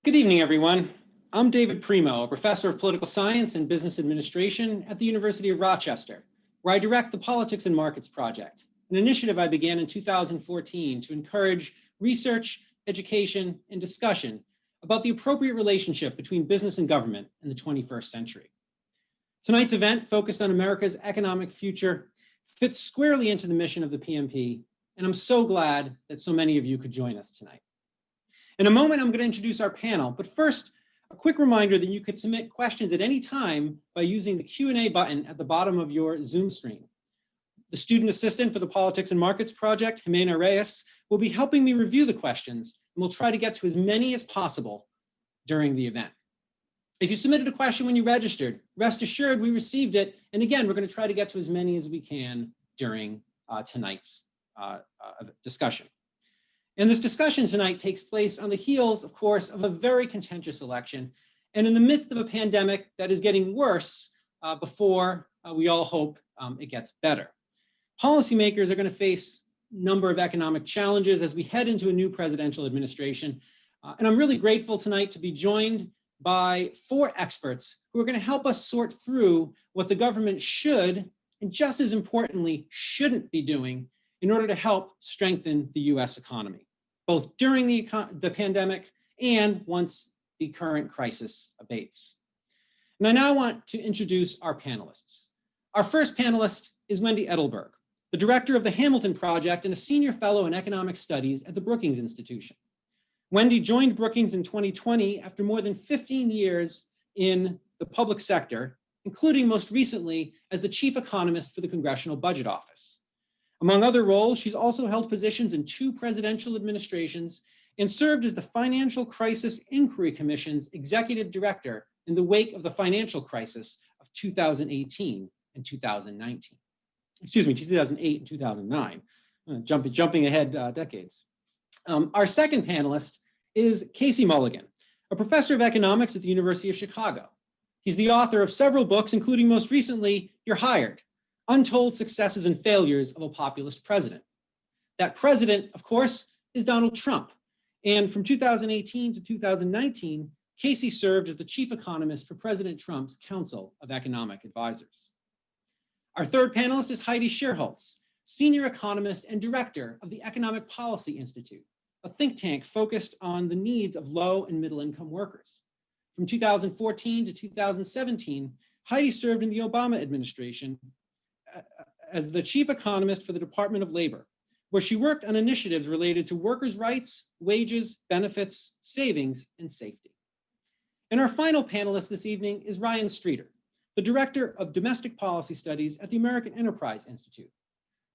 Good evening, everyone. I'm David Primo, a professor of political science and business administration at the University of Rochester, where I direct the Politics and Markets Project, an initiative I began in 2014 to encourage research, education, and discussion about the appropriate relationship between business and government in the 21st century. Tonight's event, focused on America's economic future, fits squarely into the mission of the PMP, and I'm so glad that so many of you could join us tonight. In a moment, I'm going to introduce our panel, but first, a quick reminder that you could submit questions at any time by using the Q&A button at the bottom of your Zoom screen. The student assistant for the Politics and Markets Project, Jimena Reyes, will be helping me review the questions, and we'll try to get to as many as possible during the event. If you submitted a question when you registered, rest assured we received it, and again, we're going to try to get to as many as we can during tonight's discussion. And this discussion tonight takes place on the heels, of course, of a very contentious election and in the midst of a pandemic that is getting worse before we all hope it gets better. Policymakers are going to face a number of economic challenges as we head into a new presidential administration. And I'm really grateful tonight to be joined by 4 experts who are going to help us sort through what the government should, and just as importantly, shouldn't be doing in order to help strengthen the US economy, both during the pandemic and once the current crisis abates. And I now want to introduce our panelists. Our first panelist is Wendy Edelberg, the director of the Hamilton Project and a senior fellow in economic studies at the Brookings Institution. Wendy joined Brookings in 2020 after more than 15 years in the public sector, including most recently as the chief economist for the Congressional Budget Office. Among other roles, she's also held positions in 2 presidential administrations and served as the Financial Crisis Inquiry Commission's executive director in the wake of the financial crisis of 2018 and 2019. Excuse me, 2008 and 2009, jumping ahead decades. Our second panelist is Casey Mulligan, a professor of economics at the University of Chicago. He's the author of several books, including most recently, You're Hired: Untold Successes and Failures of a Populist President. That president, of course, is Donald Trump. And from 2018 to 2019, Casey served as the chief economist for President Trump's Council of Economic Advisors. Our third panelist is Heidi Shierholz, senior economist and director of the Economic Policy Institute, a think tank focused on the needs of low and middle income workers. From 2014 to 2017, Heidi served in the Obama administration as the chief economist for the Department of Labor, where she worked on initiatives related to workers' rights, wages, benefits, savings, and safety. And our final panelist this evening is Ryan Streeter, the director of domestic policy studies at the American Enterprise Institute.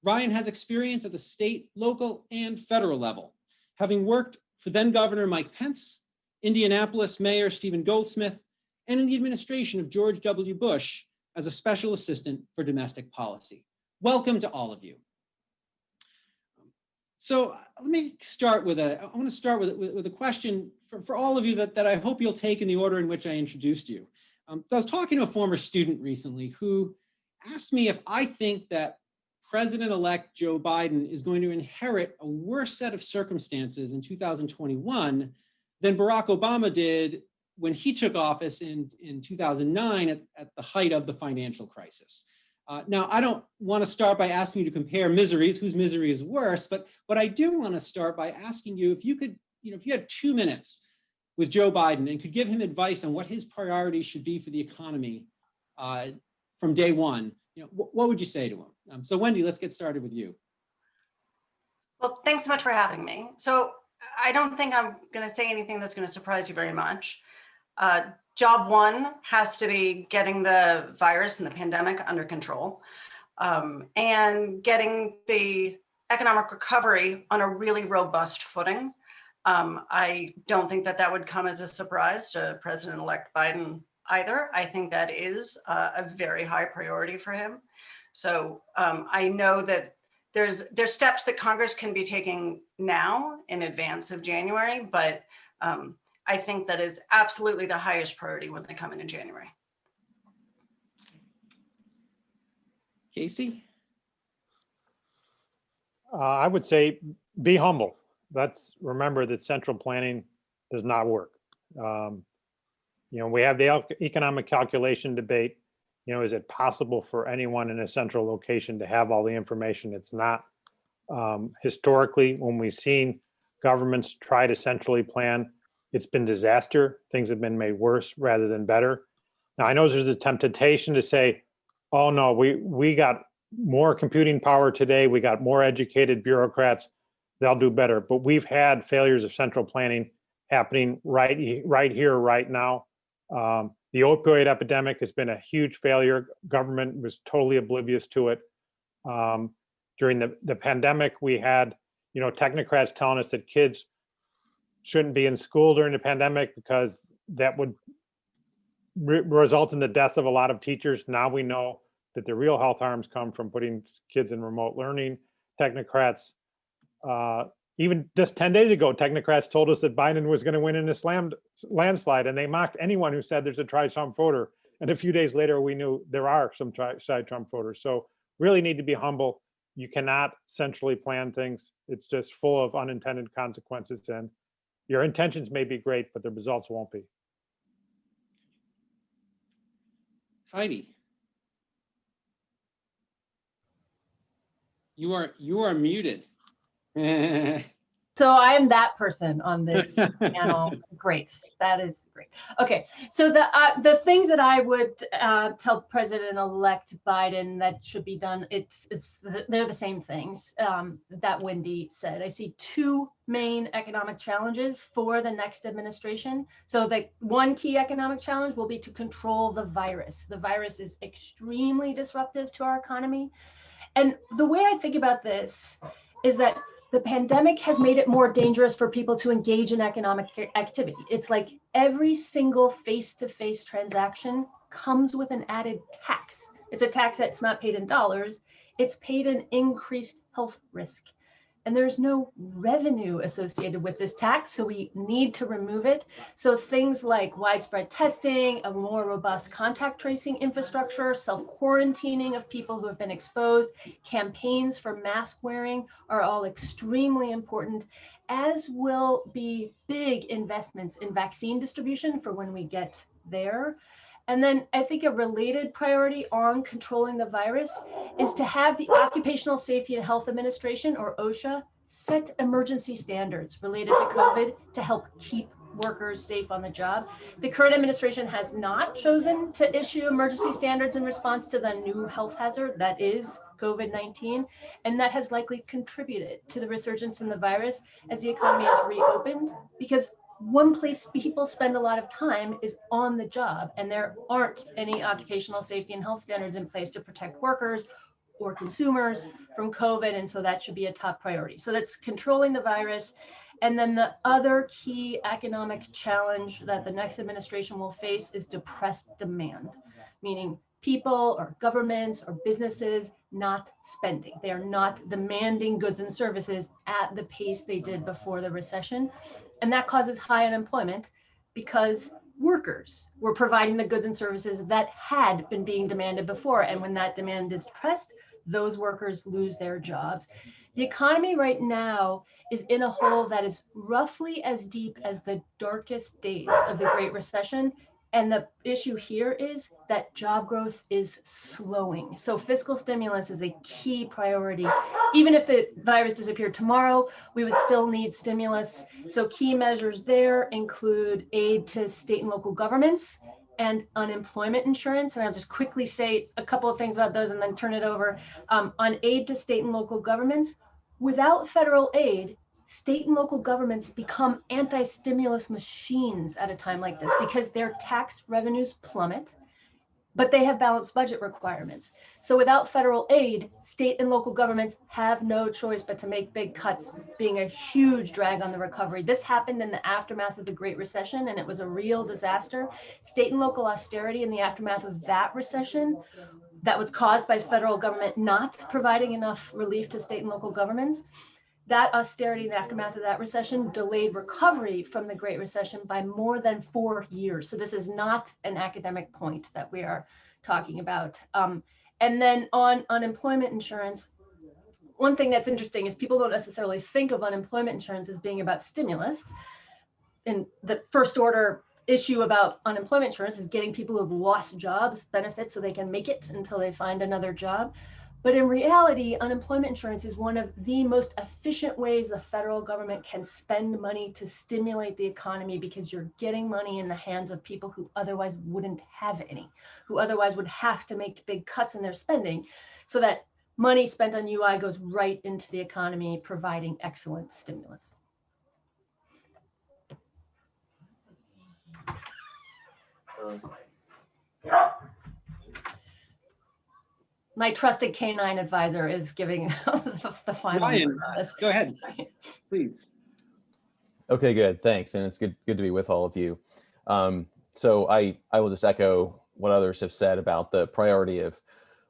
Ryan has experience at the state, local, and federal level, having worked for then Governor Mike Pence, Indianapolis Mayor Stephen Goldsmith, and in the administration of George W. Bush as a special assistant for domestic policy. Welcome to all of you. So let me start with I want to start with a question for all of you that I hope you'll take in the order in which I introduced you. I was talking to a former student recently who asked me if I think that President-elect Joe Biden is going to inherit a worse set of circumstances in 2021 than Barack Obama did when he took office in 2009 at the height of the financial crisis. Now, I don't want to start by asking you to compare miseries, whose misery is worse, but I do want to start by asking you if you could, if you had 2 minutes with Joe Biden and could give him advice on what his priorities should be for the economy from day one, what would you say to him? So Wendy, let's get started with you. Well, thanks so much for having me. So I don't think I'm going to say anything that's going to surprise you very much. Job one has to be getting the virus and the pandemic under control, and getting the economic recovery on a really robust footing. I don't think that would come as a surprise to President-elect Biden either. I think that is a very high priority for him. So I know that there's steps that Congress can be taking now in advance of January, but I think that is absolutely the highest priority when they come in January. Casey? I would say be humble. Remember that central planning does not work. We have the economic calculation debate. Is it possible for anyone in a central location to have all the information? It's not. Historically, when we've seen governments try to centrally plan, it's been disaster. Things have been made worse rather than better. Now, I know there's a temptation to say, oh no, we got more computing power today. We got more educated bureaucrats. They'll do better. But we've had failures of central planning happening right here, right now. The opioid epidemic has been a huge failure. Government was totally oblivious to it. During the pandemic, we had, technocrats telling us that kids shouldn't be in school during the pandemic because that would result in the death of a lot of teachers. Now we know that the real health harms come from putting kids in remote learning. Technocrats, even just 10 days ago, technocrats told us that Biden was going to win in this landslide, and they mocked anyone who said there's a tri-Trump voter. And a few days later, we knew there are some tri-Trump voters. So really need to be humble. You cannot centrally plan things. It's just full of unintended consequences, and your intentions may be great, but the results won't be. Heidi, you are muted. So I am that person on this panel. Great, that is great. Okay, so the things that I would tell President-elect Biden that should be done, they're the same things that Wendy said. I see two main economic challenges for the next administration. So the one key economic challenge will be to control the virus. The virus is extremely disruptive to our economy. And the way I think about this is that the pandemic has made it more dangerous for people to engage in economic activity. It's like every single face-to-face transaction comes with an added tax. It's a tax that's not paid in dollars, it's paid in increased health risk. And there's no revenue associated with this tax, so we need to remove it. So things like widespread testing, a more robust contact tracing infrastructure, self-quarantining of people who have been exposed, campaigns for mask wearing are all extremely important, as will be big investments in vaccine distribution for when we get there. And then I think a related priority on controlling the virus is to have the Occupational Safety and Health Administration, or OSHA, set emergency standards related to COVID to help keep workers safe on the job. The current administration has not chosen to issue emergency standards in response to the new health hazard that is COVID-19, and that has likely contributed to the resurgence in the virus as the economy has reopened, because one place people spend a lot of time is on the job, and there aren't any occupational safety and health standards in place to protect workers or consumers from COVID, and so that should be a top priority. So that's controlling the virus. And then the other key economic challenge that the next administration will face is depressed demand, meaning people or governments or businesses not spending. They are not demanding goods and services at the pace they did before the recession. And that causes high unemployment because workers were providing the goods and services that had been being demanded before. And when that demand is depressed, those workers lose their jobs. The economy right now is in a hole that is roughly as deep as the darkest days of the Great Recession. And the issue here is that job growth is slowing. So fiscal stimulus is a key priority. Even if the virus disappeared tomorrow, we would still need stimulus. So key measures there include aid to state and local governments and unemployment insurance. And I'll just quickly say a couple of things about those and then turn it over. On aid to state and local governments, without federal aid, state and local governments become anti-stimulus machines at a time like this because their tax revenues plummet, but they have balanced budget requirements. So without federal aid, state and local governments have no choice but to make big cuts, being a huge drag on the recovery. This happened in the aftermath of the Great Recession, and it was a real disaster. State and local austerity in the aftermath of that recession that was caused by federal government not providing enough relief to state and local governments. That austerity in the aftermath of that recession delayed recovery from the Great Recession by more than 4 years. So this is not an academic point that we are talking about. And then on unemployment insurance, one thing that's interesting is people don't necessarily think of unemployment insurance as being about stimulus, in the first order issue about unemployment insurance is getting people who've lost jobs benefits so they can make it until they find another job. But in reality, unemployment insurance is one of the most efficient ways the federal government can spend money to stimulate the economy, because you're getting money in the hands of people who otherwise wouldn't have any, who otherwise would have to make big cuts in their spending, so that money spent on UI goes right into the economy, providing excellent stimulus. My trusted canine advisor is giving the final Ryan, word on this. go ahead, please. Okay, good. Thanks. And it's good to be with all of you. So I will just echo what others have said about the priority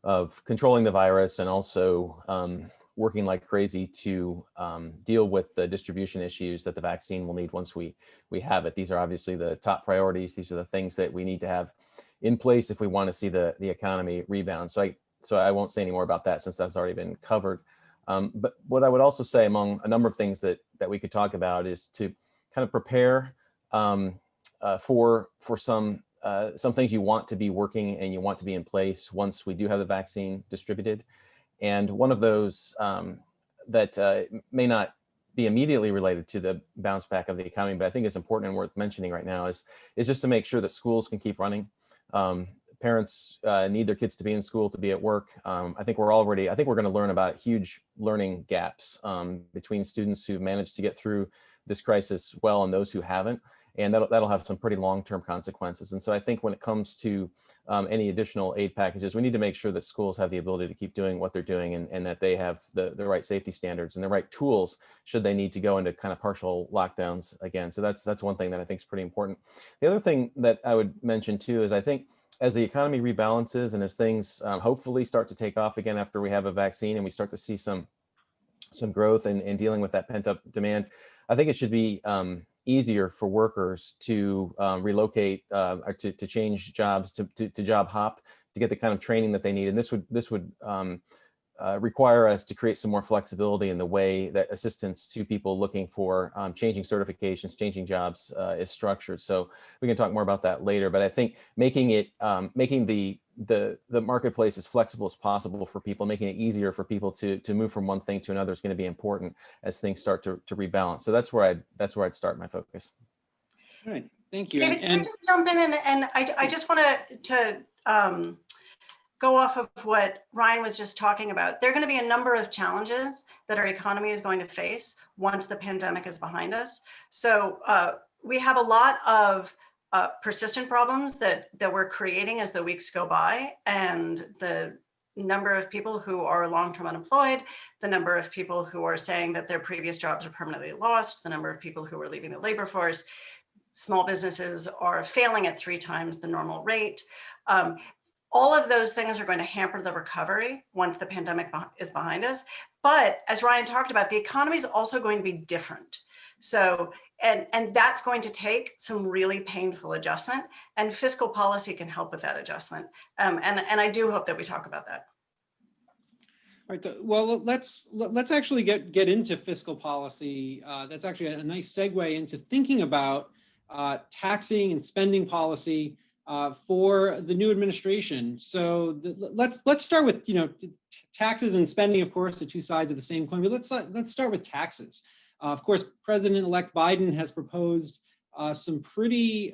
of controlling the virus, and also working like crazy to deal with the distribution issues that the vaccine will need once we have it. These are obviously the top priorities. These are the things that we need to have in place if we want to see the economy rebound. So I won't say any more about that, since that's already been covered. But what I would also say, among a number of things that we could talk about, is to kind of prepare for some things you want to be working and you want to be in place once we do have the vaccine distributed. And one of those that may not be immediately related to the bounce back of the economy, but I think is important and worth mentioning right now, is just to make sure that schools can keep running. Parents need their kids to be in school, to be at work. I think we're going to learn about huge learning gaps between students who've managed to get through this crisis well and those who haven't. And that'll have some pretty long-term consequences. And so I think when it comes to any additional aid packages, we need to make sure that schools have the ability to keep doing what they're doing, and that they have the right safety standards and the right tools should they need to go into kind of partial lockdowns again. So that's one thing that I think is pretty important. The other thing that I would mention too is, I think as the economy rebalances and as things hopefully start to take off again after we have a vaccine and we start to see some growth in dealing with that pent up demand, I think it should be easier for workers to relocate or to change jobs, to job hop, to get the kind of training that they need. And this would require us to create some more flexibility in the way that assistance to people looking for changing certifications, changing jobs is structured. So we can talk more about that later. But I think making the marketplace as flexible as possible for people, making it easier for people to move from one thing to another, is going to be important as things start to rebalance. So that's where I'd start my focus. All right, thank you. David, can I just jump in and I just want to go off of what Ryan was just talking about. There are going to be a number of challenges that our economy is going to face once the pandemic is behind us. So we have a lot of persistent problems that we're creating as the weeks go by, and the number of people who are long-term unemployed, the number of people who are saying that their previous jobs are permanently lost, the number of people who are leaving the labor force, small businesses are failing at 3 times the normal rate. All of those things are going to hamper the recovery once the pandemic is behind us. But as Ryan talked about, the economy is also going to be different. So, and that's going to take some really painful adjustment, and fiscal policy can help with that adjustment. And I do hope that we talk about that. All right, well, let's actually get into fiscal policy. That's actually a nice segue into thinking about taxing and spending policy for the new administration. So let's start with, taxes and spending, of course, the two sides of the same coin. But let's start with taxes. Of course, President-elect Biden has proposed some pretty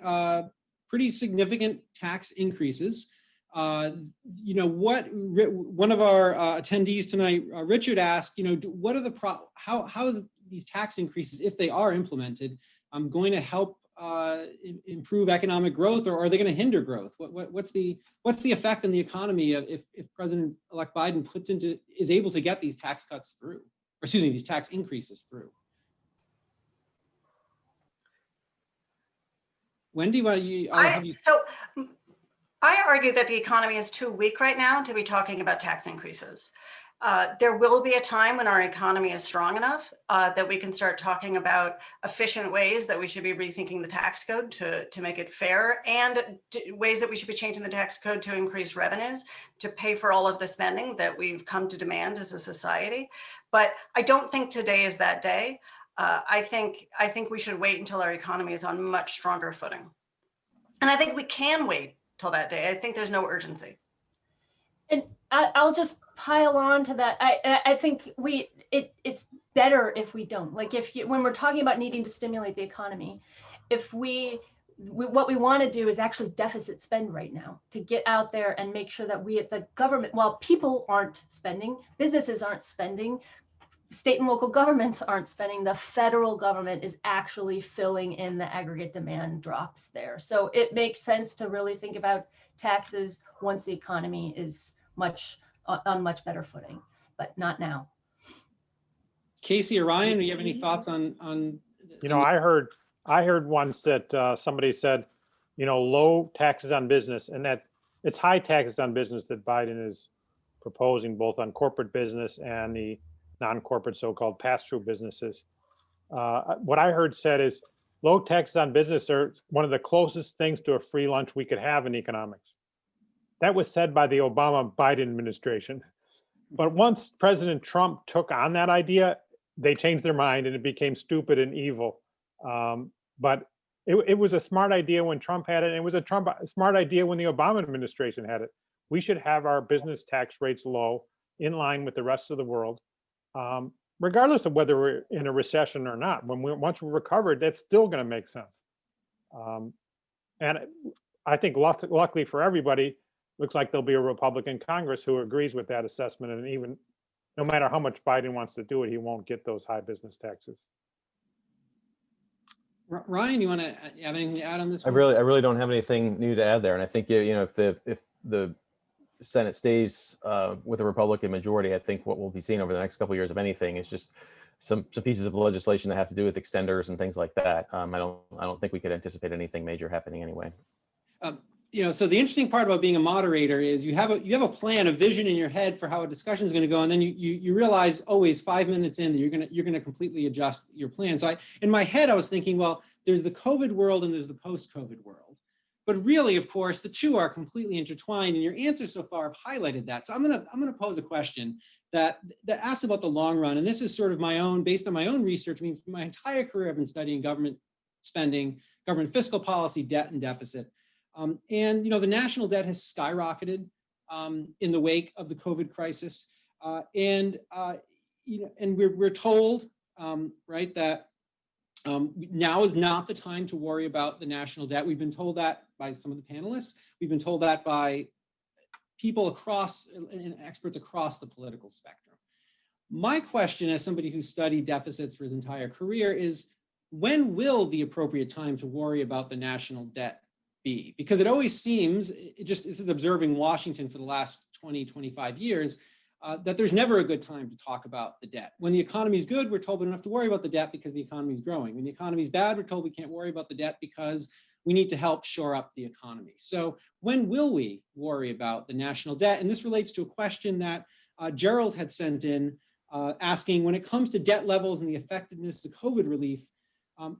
significant tax increases. One of our attendees tonight, Richard, asked, what are how these tax increases, if they are implemented, going to help improve economic growth, or are they going to hinder growth? What's the effect on the economy if President-elect Biden is able to get these tax cuts through, or excuse me, these tax increases through? Wendy, So I argue that the economy is too weak right now to be talking about tax increases. There will be a time when our economy is strong enough that we can start talking about efficient ways that we should be rethinking the tax code to make it fair, and ways that we should be changing the tax code to increase revenues to pay for all of the spending that we've come to demand as a society. But I don't think today is that day. I think we should wait until our economy is on much stronger footing. And I think we can wait till that day. I think there's no urgency. And I'll just pile on to that. I think it's better if we don't. Like when we're talking about needing to stimulate the economy, if what we want to do is actually deficit spend right now to get out there and make sure that the government, while people aren't spending, businesses aren't spending, state and local governments aren't spending, the federal government is actually filling in the aggregate demand drops there. So it makes sense to really think about taxes once the economy is on much better footing, but not now. Casey or Ryan, do you have any thoughts on? I heard once that somebody said, low taxes on business, and that it's high taxes on business that Biden is proposing, both on corporate business and the non-corporate so-called pass-through businesses. What I heard said is low taxes on business are one of the closest things to a free lunch we could have in economics. That was said by the Obama-Biden administration. But once President Trump took on that idea, they changed their mind and it became stupid and evil. But it was a smart idea when Trump had it, and it was a smart idea when the Obama administration had it. We should have our business tax rates low, in line with the rest of the world, regardless of whether we're in a recession or not. Once we're recovered, that's still going to make sense. And I think luckily for everybody, looks like there'll be a Republican Congress who agrees with that assessment, and even no matter how much Biden wants to do it, he won't get those high business taxes. Ryan, you want to have anything to add on this? I really don't have anything new to add there, and I think if the Senate stays with a Republican majority, I think what we'll be seeing over the next couple of years, if anything, is just some pieces of legislation that have to do with extenders and things like that. I don't think we could anticipate anything major happening anyway. So the interesting part about being a moderator is you have a plan, a vision in your head for how a discussion is going to go, and then you realize always 5 minutes in that you're going to completely adjust your plan. So in my head I was thinking, well, there's the COVID world and there's the post-COVID world, but really, of course, the two are completely intertwined. And your answers so far have highlighted that. So I'm going to pose a question that asks about the long run, and this is sort of based on my own research. I mean, for my entire career, I've been studying government spending, government fiscal policy, debt, and deficit. And the national debt has skyrocketed in the wake of the COVID crisis, and we're told, right, that now is not the time to worry about the national debt. We've been told that by some of the panelists. We've been told that by people across and experts across the political spectrum. My question, as somebody who's studied deficits for his entire career, is when will the appropriate time to worry about the national debt be? Because it always seems, this is observing Washington for the last 20, 25 years, that there's never a good time to talk about the debt. When the economy is good, we're told we don't have to worry about the debt because the economy is growing. When the economy is bad, we're told we can't worry about the debt because we need to help shore up the economy. So when will we worry about the national debt? And this relates to a question that Gerald had sent in, asking, when it comes to debt levels and the effectiveness of COVID relief, are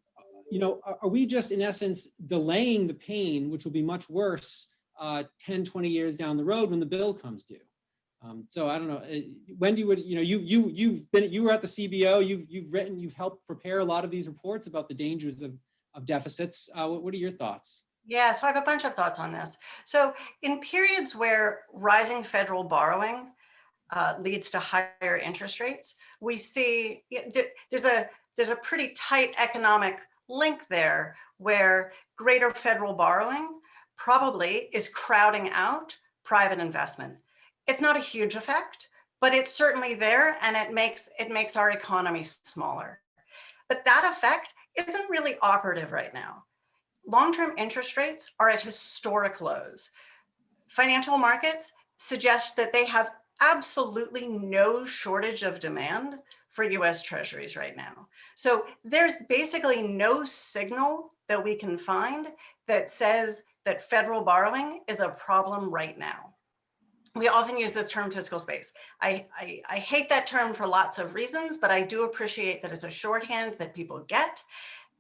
we just in essence delaying the pain, which will be much worse 10, 20 years down the road when the bill comes due? So I don't know, Wendy, you were at the CBO, you've helped prepare a lot of these reports about the dangers of deficits. What are your thoughts? Yeah, so I have a bunch of thoughts on this. So in periods where rising federal borrowing leads to higher interest rates, we see there's a pretty tight economic link there where greater federal borrowing probably is crowding out private investment. It's not a huge effect, but it's certainly there, and it makes our economy smaller. But that effect isn't really operative right now. Long-term interest rates are at historic lows. Financial markets suggest that they have absolutely no shortage of demand for US Treasuries right now. So there's basically no signal that we can find that says that federal borrowing is a problem right now. We often use this term fiscal space. I hate that term for lots of reasons, but I do appreciate that it's a shorthand that people get.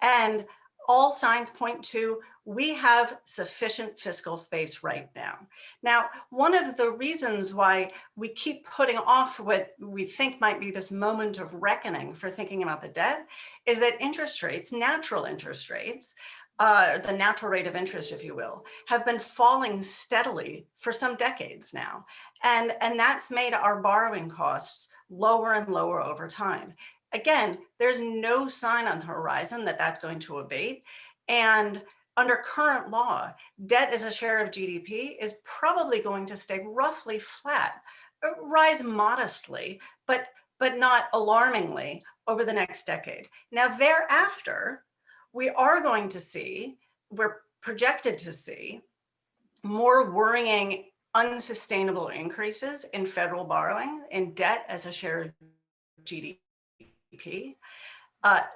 And all signs point to we have sufficient fiscal space right now. Now, one of the reasons why we keep putting off what we think might be this moment of reckoning for thinking about the debt is that interest rates, natural interest rates, the natural rate of interest, if you will, have been falling steadily for some decades now. And that's made our borrowing costs lower and lower over time. Again, there's no sign on the horizon that that's going to abate. And under current law, debt as a share of GDP is probably going to stay roughly flat, rise modestly, but not alarmingly over the next decade. Now, thereafter, we are going to see, we're projected to see, more worrying, unsustainable increases in federal borrowing, in debt as a share of GDP.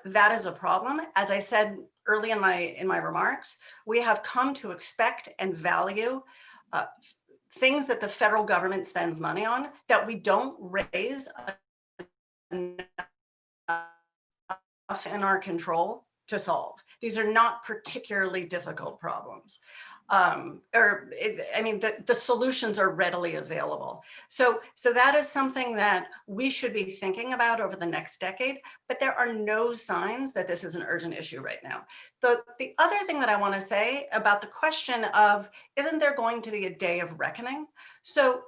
That is a problem. As I said early in my remarks, we have come to expect and value things that the federal government spends money on that we don't raise enough in our control to solve. These are not particularly difficult problems. The solutions are readily available. So that is something that we should be thinking about over the next decade, but there are no signs that this is an urgent issue right now. The other thing that I want to say about the question of, isn't there going to be a day of reckoning? So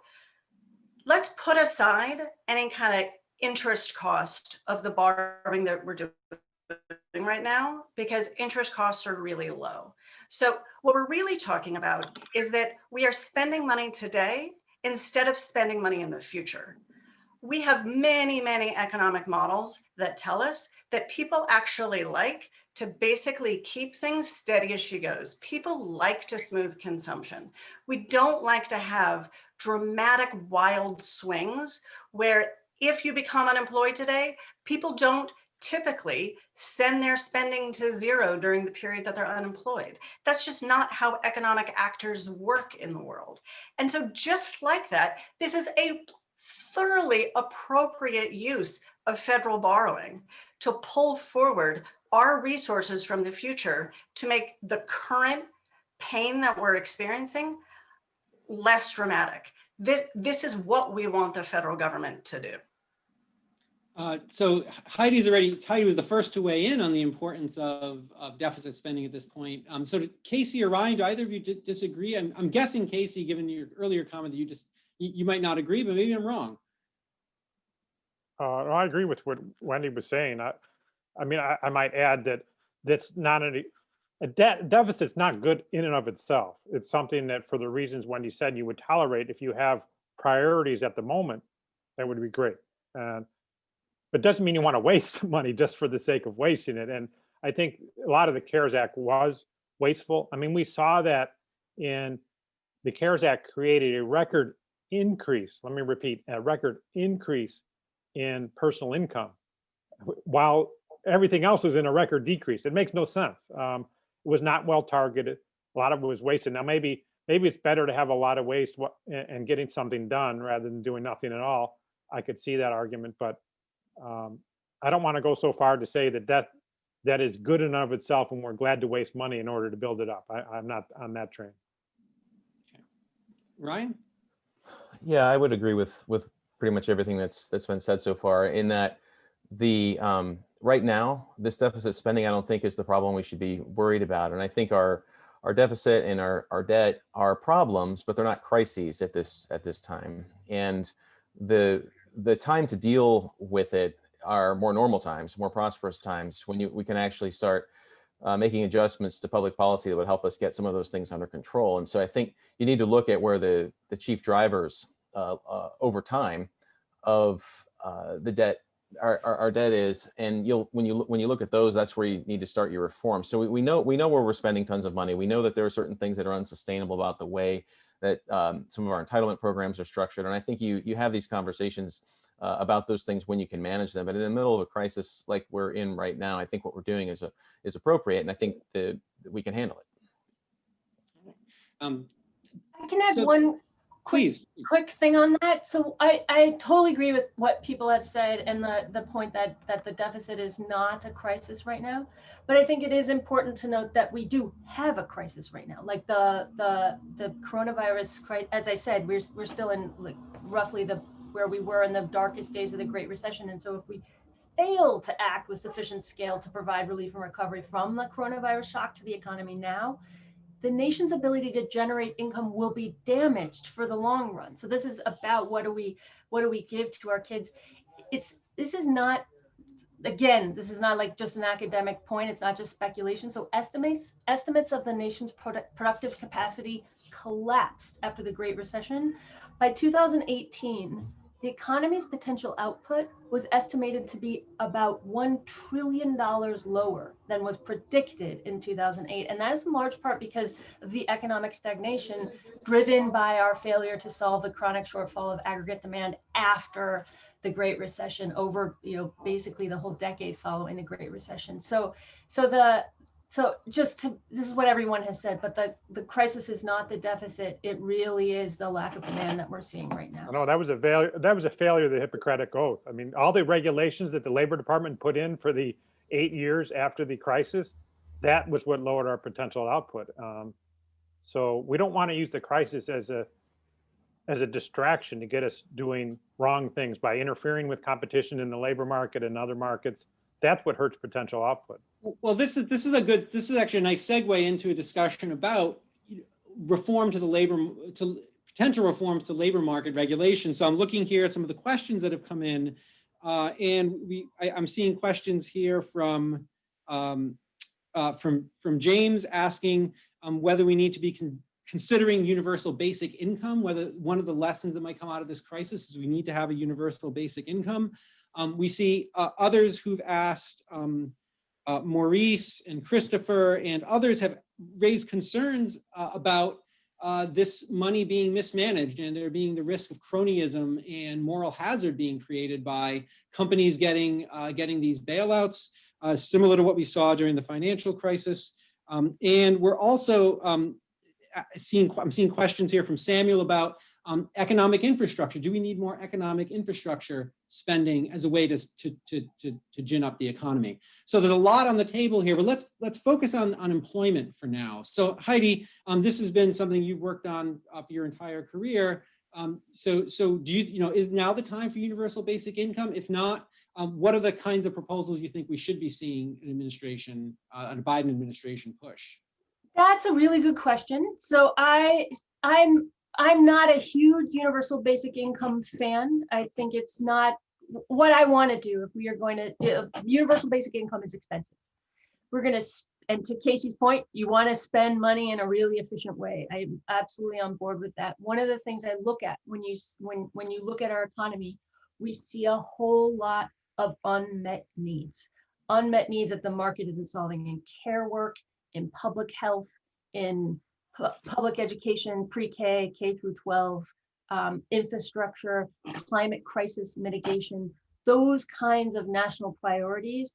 let's put aside any kind of interest cost of the borrowing that we're doing right now, because interest costs are really low. So what we're really talking about is that we are spending money today instead of spending money in the future. We have many, many economic models that tell us that people actually like to basically keep things steady as she goes. People like to smooth consumption. We don't like to have dramatic, wild swings where if you become unemployed today, people don't typically send their spending to zero during the period that they're unemployed. That's just not how economic actors work in the world. And so just like that, this is a thoroughly appropriate use of federal borrowing to pull forward our resources from the future to make the current pain that we're experiencing less dramatic. This is what we want the federal government to do. So Heidi was the first to weigh in on the importance of deficit spending at this point. So Casey or Ryan, do either of you disagree? I'm guessing, Casey, given your earlier comment that you might not agree, but maybe I'm wrong. I agree with what Wendy was saying. I might add that that's not a deficit's not good in and of itself. It's something that, for the reasons Wendy said, you would tolerate if you have priorities at the moment. That would be great. But it doesn't mean you want to waste money just for the sake of wasting it. And I think a lot of the CARES Act was wasteful. I mean, we saw that in the CARES Act created a record increase. Let me repeat, a record increase in personal income, while everything else was in a record decrease. It makes no sense. It was not well targeted. A lot of it was wasted. Now, maybe it's better to have a lot of waste and getting something done rather than doing nothing at all. I could see that argument, but I don't want to go so far to say that is good in and of itself, and we're glad to waste money in order to build it up. I'm not on that train. Okay. Ryan? Yeah, I would agree with pretty much everything that's been said so far, in that the right now, this deficit spending, I don't think is the problem we should be worried about. And I think our deficit and our debt are problems, but they're not crises at this time. And the time to deal with it are more normal times, more prosperous times, when we can actually start making adjustments to public policy that would help us get some of those things under control. And so I think you need to look at where the chief drivers over time of the debt, our debt is, and when you look at those, that's where you need to start your reform. So we know where we're spending tons of money. We know that there are certain things that are unsustainable about the way that some of our entitlement programs are structured. And I think you have these conversations about those things when you can manage them. But in the middle of a crisis like we're in right now, I think what we're doing is appropriate, and I think that we can handle it. I can add one Please. Quick thing on that. So I totally agree with what people have said and the point that the deficit is not a crisis right now. But I think it is important to note that we do have a crisis right now. Like the coronavirus crisis, as I said, we're still in like roughly where we were in the darkest days of the Great Recession. And so if we fail to act with sufficient scale to provide relief and recovery from the coronavirus shock to the economy now, the nation's ability to generate income will be damaged for the long run. So this is about what do we give to our kids. This is not like just an academic point. It's not just speculation. So estimates of the nation's productive capacity collapsed after the Great Recession. By 2018, the economy's potential output was estimated to be about $1 trillion lower than was predicted in 2008. And that is in large part because of the economic stagnation driven by our failure to solve the chronic shortfall of aggregate demand after the Great Recession over, basically the whole decade following the Great Recession. This is what everyone has said, but the crisis is not the deficit. It really is the lack of demand that we're seeing right now. No, that was a failure of the Hippocratic Oath. I mean, all the regulations that the Labor Department put in for the 8 years after the crisis, that was what lowered our potential output. So we don't want to use the crisis as a distraction to get us doing wrong things by interfering with competition in the labor market and other markets. That's what hurts potential output. Well, this is actually a nice segue into a discussion about potential reforms to labor market regulation. So I'm looking here at some of the questions that have come in, and I'm seeing questions here from James asking whether we need to be considering universal basic income, whether one of the lessons that might come out of this crisis is we need to have a universal basic income. We see others who've asked, Maurice and Christopher and others have raised concerns about this money being mismanaged and there being the risk of cronyism and moral hazard being created by companies getting these bailouts, similar to what we saw during the financial crisis. And we're also I'm seeing questions here from Samuel about economic infrastructure. Do we need more economic infrastructure spending as a way to gin up the economy? So there's a lot on the table here, but let's focus on employment for now. So Heidi, this has been something you've worked on for your entire career. So do is now the time for universal basic income? If not, what are the kinds of proposals you think we should be seeing an administration, a Biden administration push? That's a really good question. So I'm not a huge universal basic income fan. I think it's not what I want to do. If we are going to, universal basic income is expensive. We're going to, and to Casey's point, you want to spend money in a really efficient way. I'm absolutely on board with that. One of the things I look at when you look at our economy, we see a whole lot of unmet needs that the market isn't solving in care work, in public health, in public education, pre-K, K through 12, infrastructure, climate crisis mitigation, those kinds of national priorities.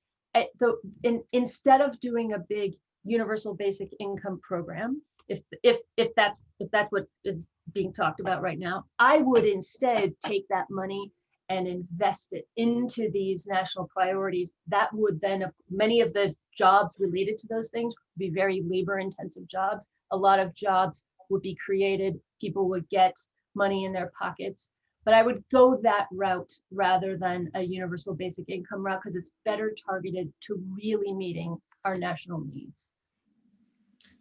Instead of doing a big universal basic income program, if that's what is being talked about right now, I would instead take that money and invest it into these national priorities. That would then, many of the jobs related to those things would be very labor intensive jobs. A lot of jobs would be created, people would get money in their pockets. But I would go that route rather than a universal basic income route because it's better targeted to really meeting our national needs.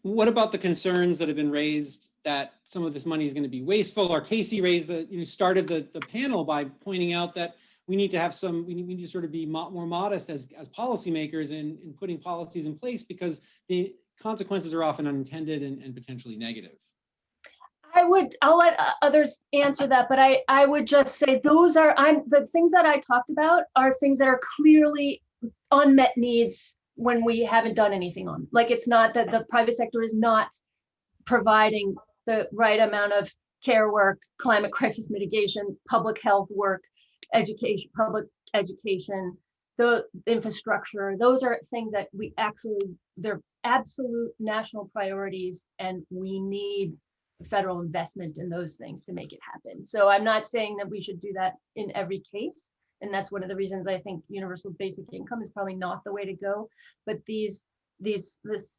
What about the concerns that have been raised that some of this money is going to be wasteful? Or Casey raised started the panel by pointing out that we need to we need to sort of be more modest as policymakers in putting policies in place because the consequences are often unintended and potentially negative. I'll let others answer that, but I would just say the things that I talked about are things that are clearly unmet needs when we haven't done anything on. Like, it's not that the private sector is not providing the right amount of care work, climate crisis mitigation, public health work, education, public education, the infrastructure. Those are things that they're absolute national priorities, and we need federal investment in those things to make it happen. So I'm not saying that we should do that in every case. And that's one of the reasons I think universal basic income is probably not the way to go. But this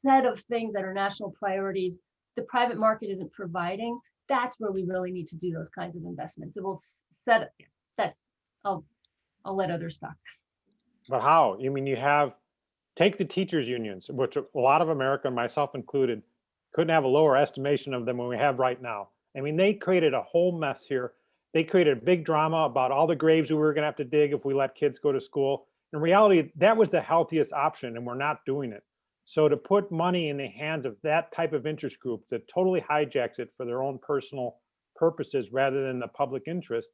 set of things that are national priorities, the private market isn't providing. That's where we really need to do those kinds of investments. It will set that. I'll let others talk. But how? You mean take the teachers unions, which a lot of America, myself included, couldn't have a lower estimation of them than we have right now. I mean, they created a whole mess here. They created a big drama about all the graves we were going to have to dig if we let kids go to school. In reality, that was the healthiest option, and we're not doing it. So to put money in the hands of that type of interest group that totally hijacks it for their own personal purposes rather than the public interest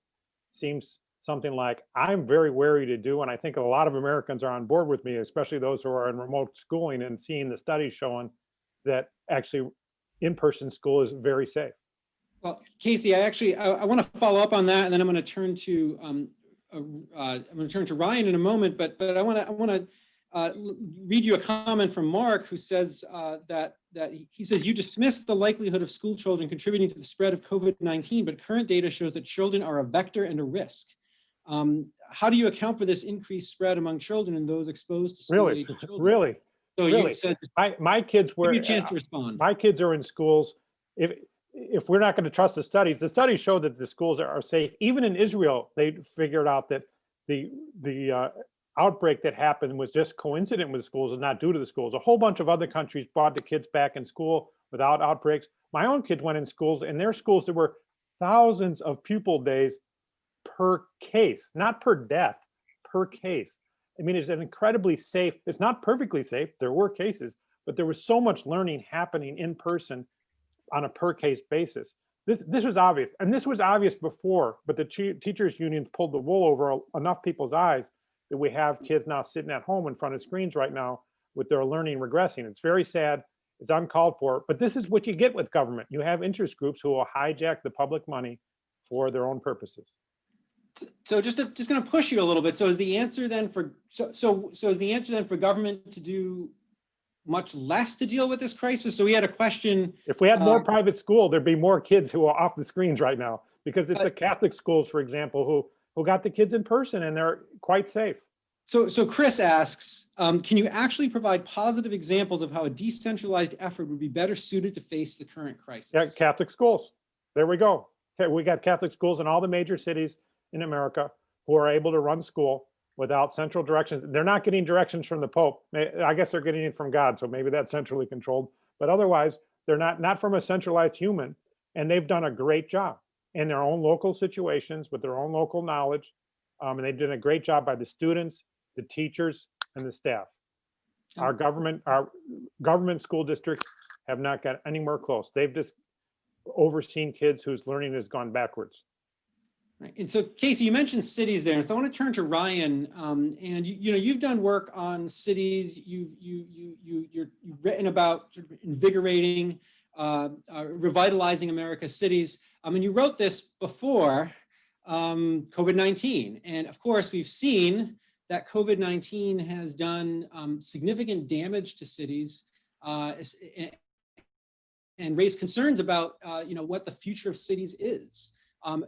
seems something like I'm very wary to do. And I think a lot of Americans are on board with me, especially those who are in remote schooling and seeing the studies showing that actually in-person school is very safe. Well, Casey, I want to follow up on that, and then I'm going to turn to Ryan in a moment. But I want to read you a comment from Mark, who says that he says you dismiss the likelihood of school children contributing to the spread of COVID-19, but current data shows that children are a vector and a risk. How do you account for this increased spread among children and those exposed to school-age children? Really? So really? You said my kids were. Give you a chance to respond. My kids are in schools. If we're not going to trust the studies show that the schools are safe. Even in Israel, they figured out that the outbreak that happened was just coincident with schools and not due to the schools. A whole bunch of other countries brought the kids back in school without outbreaks. My own kids went in schools, and their schools, there were thousands of pupil days per case, not per death, per case. I mean, it's an incredibly safe, it's not perfectly safe. There were cases, but there was so much learning happening in person on a per case basis. This was obvious, and this was obvious before, but the teachers unions pulled the wool over enough people's eyes that we have kids now sitting at home in front of screens right now with their learning regressing. It's very sad. It's uncalled for, but this is what you get with government. You have interest groups who will hijack the public money for their own purposes. So just going to push you a little bit. So is the answer then for government to do much less to deal with this crisis? So we had a question. If we had more private school, there'd be more kids who are off the screens right now, because it's the Catholic schools, for example, who got the kids in person and they're quite safe. So Chris asks, can you actually provide positive examples of how a decentralized effort would be better suited to face the current crisis? Yeah, Catholic schools. There we go. Okay, we got Catholic schools in all the major cities in America who are able to run school without central directions. They're not getting directions from the Pope. I guess they're getting it from God, so maybe that's centrally controlled. But otherwise, they're not from a centralized human, and they've done a great job in their own local situations with their own local knowledge. And they've done a great job by the students, the teachers, and the staff. Our government school districts have not got anywhere close. They've just overseen kids whose learning has gone backwards. Right. And so, Casey, you mentioned cities there. So I want to turn to Ryan. And you've done work on cities. You've written about sort of invigorating, revitalizing America's cities. And you wrote this before COVID-19. And of course, we've seen that COVID-19 has done significant damage to cities and raised concerns about what the future of cities is. I'm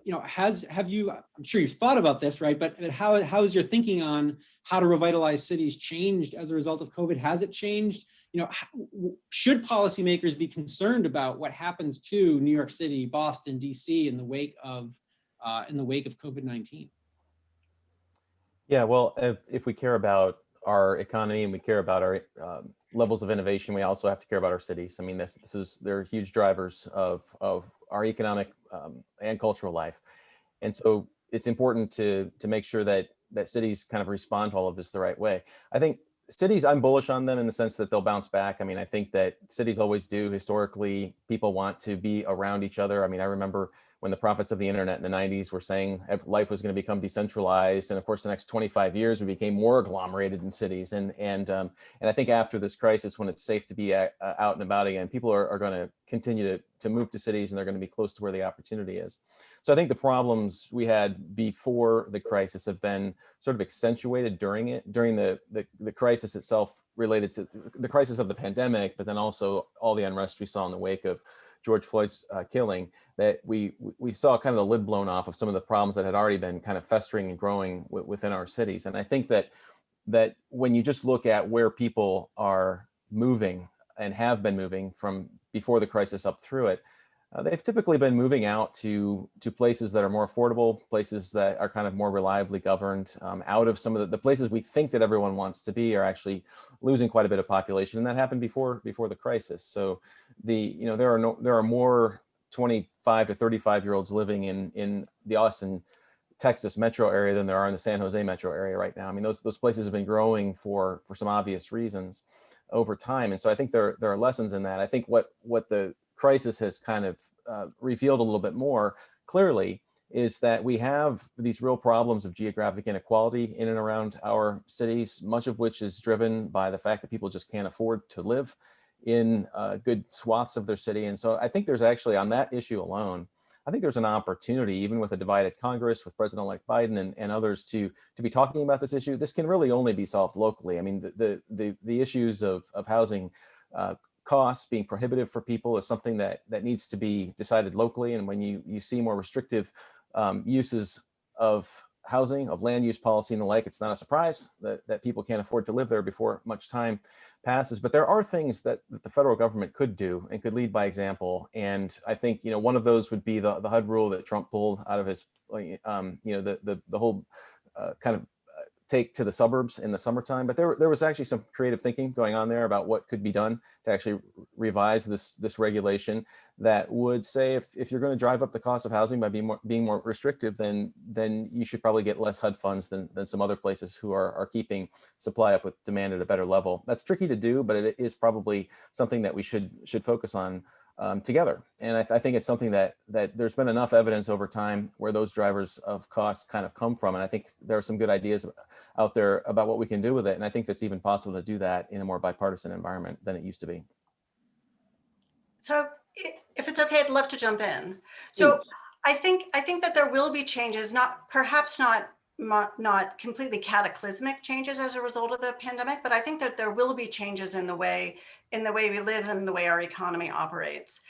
sure you've thought about this, right? But how is your thinking on how to revitalize cities changed as a result of COVID? Has it changed? Should policymakers be concerned about what happens to New York City, Boston, DC in the wake of COVID-19? Yeah, well, if we care about our economy and we care about our levels of innovation, we also have to care about our cities. I mean, they're huge drivers of our economic and cultural life. And so it's important to make sure that cities kind of respond to all of this the right way. I think cities, I'm bullish on them in the sense that they'll bounce back. I mean, I think that cities always do. Historically, people want to be around each other. I mean, I remember when the prophets of the internet in the 90s were saying life was going to become decentralized. And of course, the next 25 years, we became more agglomerated in cities. And I think after this crisis, when it's safe to be out and about again, people are going to continue to move to cities, and they're going to be close to where the opportunity is. So I think the problems we had before the crisis have been sort of accentuated during the crisis itself, related to the crisis of the pandemic, but then also all the unrest we saw in the wake of George Floyd's killing, that we saw kind of the lid blown off of some of the problems that had already been kind of festering and growing within our cities. And I think that when you just look at where people are moving and have been moving from before the crisis up through it, they've typically been moving out to places that are more affordable, places that are kind of more reliably governed, out of some of the places we think that everyone wants to be are actually losing quite a bit of population. And that happened before the crisis. So there are more 25 to 35-year-olds living in the Austin, Texas metro area than there are in the San Jose metro area right now. I mean, those places have been growing for some obvious reasons over time. And so I think there are lessons in that. I think what the crisis has kind of revealed a little bit more clearly is that we have these real problems of geographic inequality in and around our cities, much of which is driven by the fact that people just can't afford to live in good swaths of their city. And so I think there's actually, on that issue alone, I think there's an opportunity, even with a divided Congress, with President-elect Biden and others, to be talking about this issue. This can really only be solved locally. I mean, the issues of housing costs being prohibitive for people is something that needs to be decided locally. And when you see more restrictive uses of housing, of land use policy and the like, it's not a surprise that people can't afford to live there before much time passes. But there are things that the federal government could do and could lead by example. And I think, one of those would be the HUD rule that Trump pulled out of his, the whole kind of take to the suburbs in the summertime. But there was actually some creative thinking going on there about what could be done to actually revise this regulation that would say if you're going to drive up the cost of housing by being more restrictive, then you should probably get less HUD funds than some other places who are keeping supply up with demand at a better level. That's tricky to do, but it is probably something that we should focus on together. And I think it's something that there's been enough evidence over time where those drivers of costs kind of come from. And I think there are some good ideas out there about what we can do with it. And I think that's even possible to do that in a more bipartisan environment than it used to be. So if it's okay, I'd love to jump in. So Please. I think that there will be changes, perhaps not completely cataclysmic changes as a result of the pandemic, but I think that there will be changes in the way we live and the way our economy operates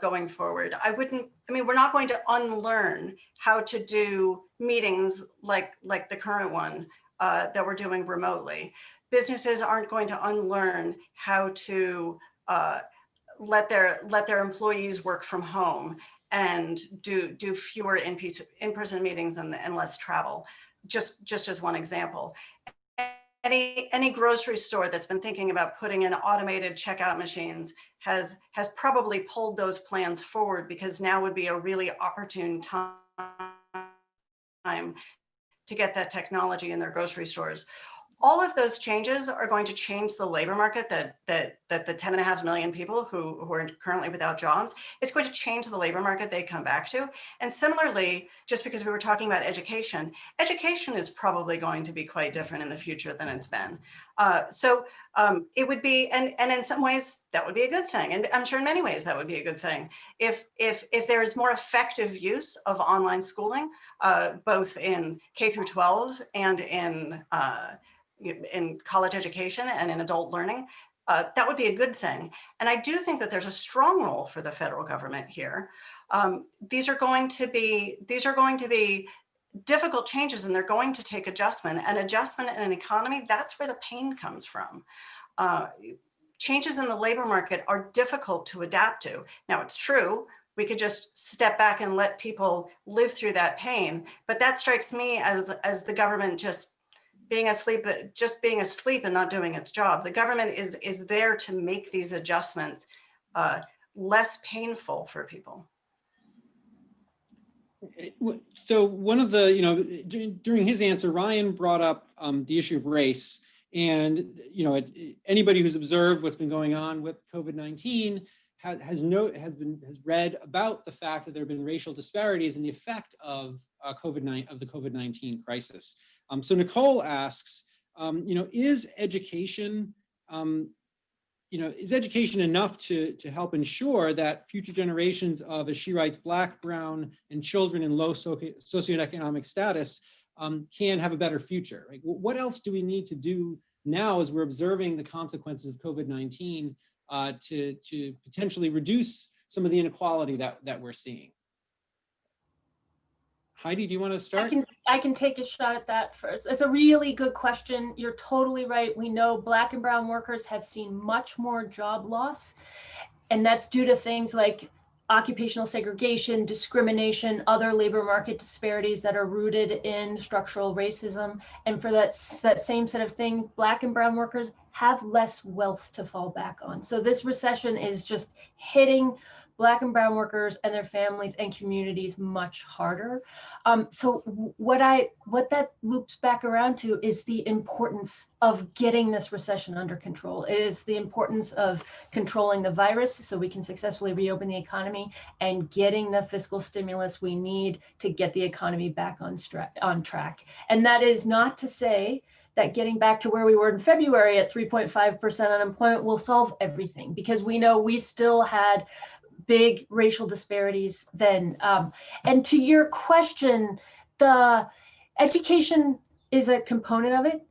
going forward. We're not going to unlearn how to do meetings like the current one that we're doing remotely. Businesses aren't going to unlearn how to let their employees work from home and do fewer in-person meetings and less travel, just as one example. Any grocery store that's been thinking about putting in automated checkout machines has probably pulled those plans forward, because now would be a really opportune time to get that technology in their grocery stores. All of those changes are going to change the labor market that the 10.5 million people who are currently without jobs. It's going to change the labor market they come back to. And similarly, just because we were talking about education is probably going to be quite different in the future than it's been. It would be, and in some ways that would be a good thing. And I'm sure in many ways that would be a good thing. If there is more effective use of online schooling, both in K through 12 and in college education and in adult learning, that would be a good thing. And I do think that there's a strong role for the federal government here. These are going to be difficult changes, and they're going to take adjustment. And adjustment in an economy, that's where the pain comes from. Changes in the labor market are difficult to adapt to. Now, it's true, we could just step back and let people live through that pain, but that strikes me as the government just being asleep and not doing its job. The government is there to make these adjustments less painful for people. So one of the, during his answer, Ryan brought up the issue of race. And anybody who's observed what's been going on with COVID-19 has read about the fact that there have been racial disparities in the effect of the COVID-19 crisis. So Nicole asks, is education enough to help ensure that future generations of, as she writes, Black, Brown, and children in low socioeconomic status can have a better future? Like, what else do we need to do now as we're observing the consequences of COVID-19 to potentially reduce some of the inequality that we're seeing. Heidi, do you want to start? I can take a shot at that first. It's a really good question. You're totally right. We know Black and brown workers have seen much more job loss, and that's due to things like occupational segregation, discrimination, other labor market disparities that are rooted in structural racism. And for that same set of thing, Black and brown workers have less wealth to fall back on. So this recession is just hitting Black and brown workers and their families and communities much harder. So what that loops back around to is the importance of getting this recession under control. It is the importance of controlling the virus so we can successfully reopen the economy and getting the fiscal stimulus we need to get the economy back on track. And that is not to say that getting back to where we were in February at 3.5% unemployment will solve everything, because we know we still had big racial disparities then. And to your question, the education is a component of it,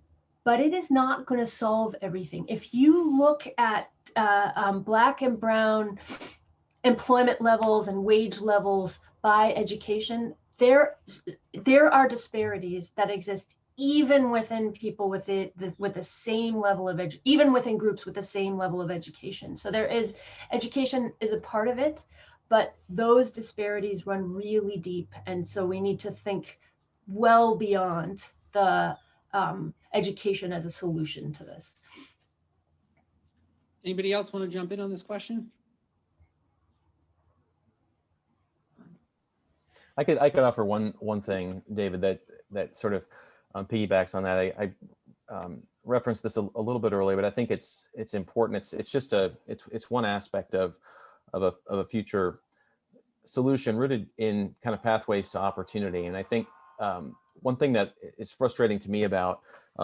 but it is not going to solve everything. If you look at Black and brown employment levels and wage levels by education, there are disparities that exist even within people with the same level of even within groups with the same level of education. So education is a part of it, but those disparities run really deep, and so we need to think well beyond the education as a solution to this. Anybody else want to jump in on this question? I could offer one thing, David, that sort of piggybacks on that. I referenced this a little bit earlier, but I think it's important. It's one aspect of a future solution rooted in kind of pathways to opportunity. And I think one thing that is frustrating to me about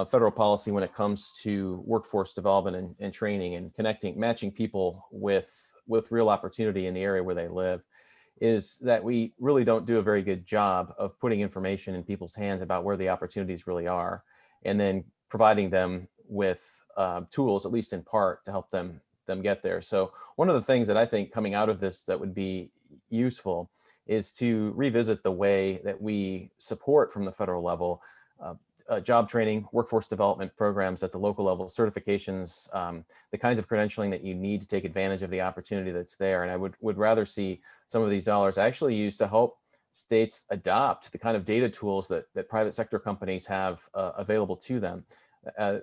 federal policy when it comes to workforce development and training and matching people with real opportunity in the area where they live, is that we really don't do a very good job of putting information in people's hands about where the opportunities really are, and then providing them with tools, at least in part, to help them get there. So one of the things that I think coming out of this that would be useful is to revisit the way that we support from the federal level job training, workforce development programs at the local level, certifications, the kinds of credentialing that you need to take advantage of the opportunity that's there. And I would rather see some of these dollars actually used to help states adopt the kind of data tools that private sector companies have available to them.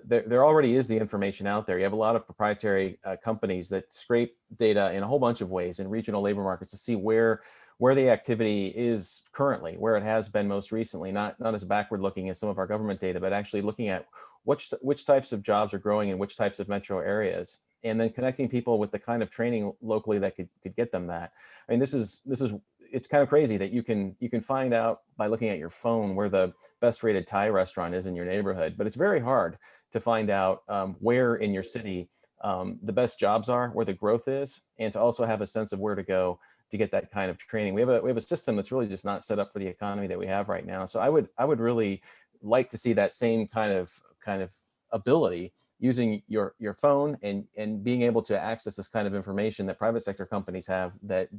There already is the information out there. You have a lot of proprietary companies that scrape data in a whole bunch of ways in regional labor markets to see where the activity is currently, where it has been most recently, not as backward looking as some of our government data, but actually looking at which types of jobs are growing in which types of metro areas, and then connecting people with the kind of training locally that could get them that. I mean, it's kind of crazy that you can find out by looking at your phone where the best rated Thai restaurant is in your neighborhood, but it's very hard to find out where in your city the best jobs are, where the growth is, and to also have a sense of where to go to get that kind of training. We have a system that's really just not set up for the economy that we have right now. So I would really like to see that same kind of ability, using your phone and being able to access this kind of information that private sector companies have, that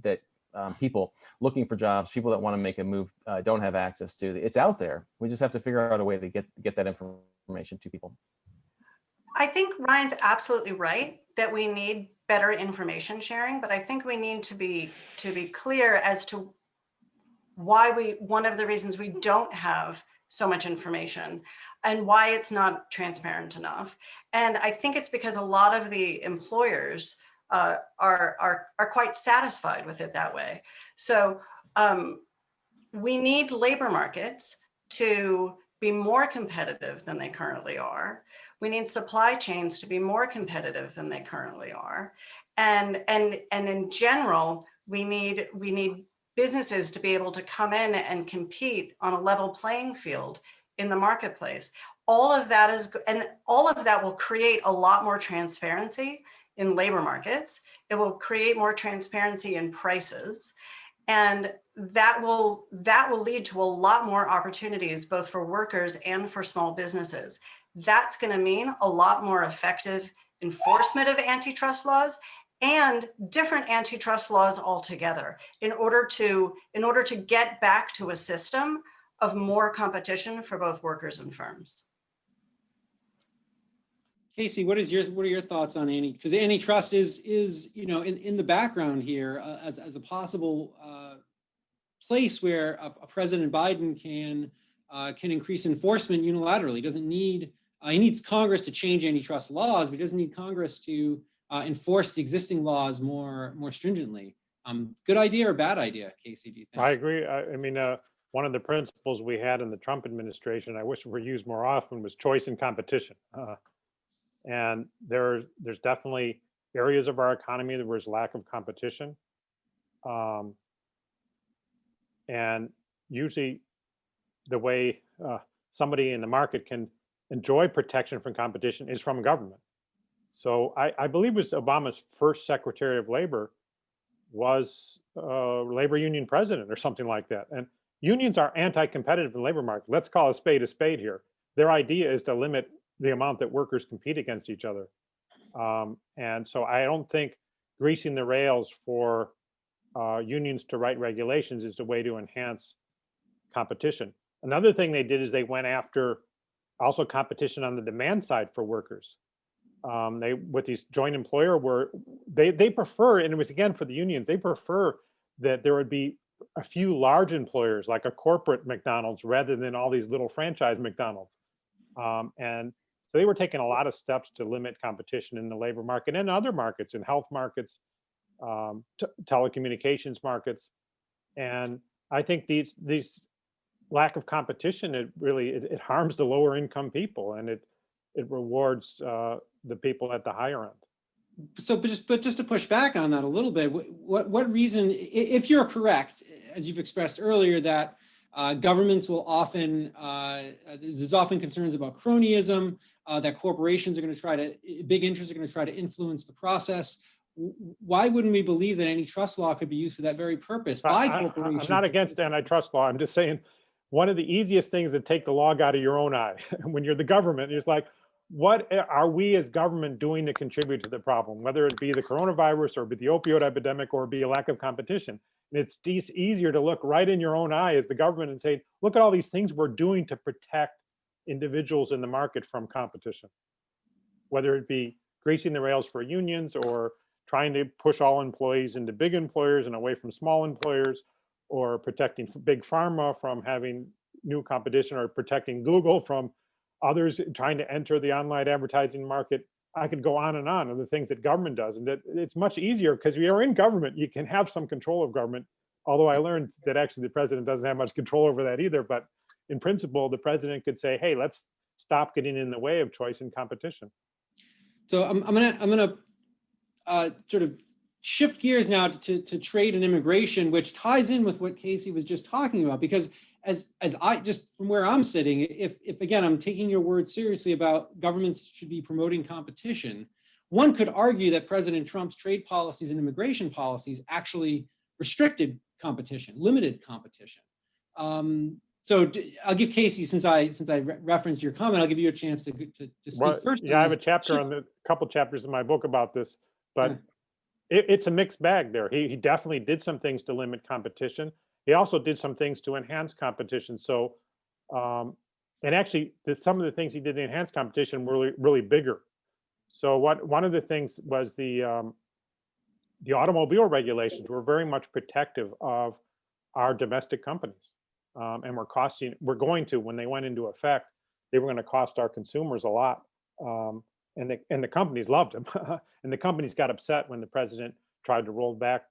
people looking for jobs, people that want to make a move don't have access to. It's out there. We just have to figure out a way to get that information to people. I think Ryan's absolutely right that we need better information sharing, but I think we need to be clear as to why one of the reasons we don't have so much information and why it's not transparent enough. And I think it's because a lot of the employers are quite satisfied with it that way. So we need labor markets to be more competitive than they currently are. We need supply chains to be more competitive than they currently are. And in general, we need businesses to be able to come in and compete on a level playing field in the marketplace. All of that will create a lot more transparency in labor markets. It will create more transparency in prices. And that will lead to a lot more opportunities, both for workers and for small businesses. That's going to mean a lot more effective enforcement of antitrust laws and different antitrust laws altogether in order to get back to a system of more competition for both workers and firms. Casey, what are your thoughts on because antitrust is in the background here as a possible place where a President Biden can increase enforcement unilaterally. He doesn't need he needs Congress to change antitrust laws, but he doesn't need Congress to enforce the existing laws more stringently. Good idea or bad idea, Casey? Do you think? I agree. I mean, one of the principles we had in the Trump administration, I wish were used more often, was choice and competition. And there's definitely areas of our economy that there's lack of competition. And usually the way somebody in the market can enjoy protection from competition is from government. So I believe it was Obama's first Secretary of Labor was a labor union president or something like that. And unions are anti-competitive in the labor market. Let's call a spade here. Their idea is to limit the amount that workers compete against each other. And so I don't think greasing the rails for unions to write regulations is the way to enhance competition. Another thing they did is they went after also competition on the demand side for workers. They with these joint employer where they prefer, and it was again for the unions, they prefer that there would be a few large employers like a corporate McDonald's rather than all these little franchise McDonald's. And so they were taking a lot of steps to limit competition in the labor market and other markets, in health markets, telecommunications markets. And I think these lack of competition, it harms the lower income people, and it rewards the people at the higher end. So, but just to push back on that a little bit, what reason, if you're correct, as you've expressed earlier, that governments will often, there's often concerns about cronyism, that corporations are going to big interests are going to try to influence the process. Why wouldn't we believe that antitrust law could be used for that very purpose by corporations? I'm not against antitrust law. I'm just saying one of the easiest things to take the log out of your own eye when you're the government is like, what are we as government doing to contribute to the problem, whether it be the coronavirus or be the opioid epidemic or be a lack of competition? And it's easier to look right in your own eye as the government and say, look at all these things we're doing to protect individuals in the market from competition, whether it be greasing the rails for unions or trying to push all employees into big employers and away from small employers, or protecting big pharma from having new competition, or protecting Google from others trying to enter the online advertising market. I could go on of the things that government does, and that it's much easier because we are in government. You can have some control of government, although I learned that actually the president doesn't have much control over that either. But in principle, the president could say, hey, let's stop getting in the way of choice and competition. So I'm gonna sort of shift gears now to trade and immigration, which ties in with what Casey was just talking about, because as I just from where I'm sitting, if again, I'm taking your word seriously about governments should be promoting competition, one could argue that President Trump's trade policies and immigration policies actually restricted competition, limited competition. So I'll give Casey, since I referenced your comment, I'll give you a chance to speak first. Yeah, I have a chapter on a couple chapters in my book about this, but it's a mixed bag there. He definitely did some things to limit competition. He also did some things to enhance competition. So, and actually, some of the things he did to enhance competition were really bigger. So, one of the things was the automobile regulations were very much protective of our domestic companies, and we're going to, when they went into effect, they were going to cost our consumers a lot. And the companies loved them, and the companies got upset when the president tried to roll back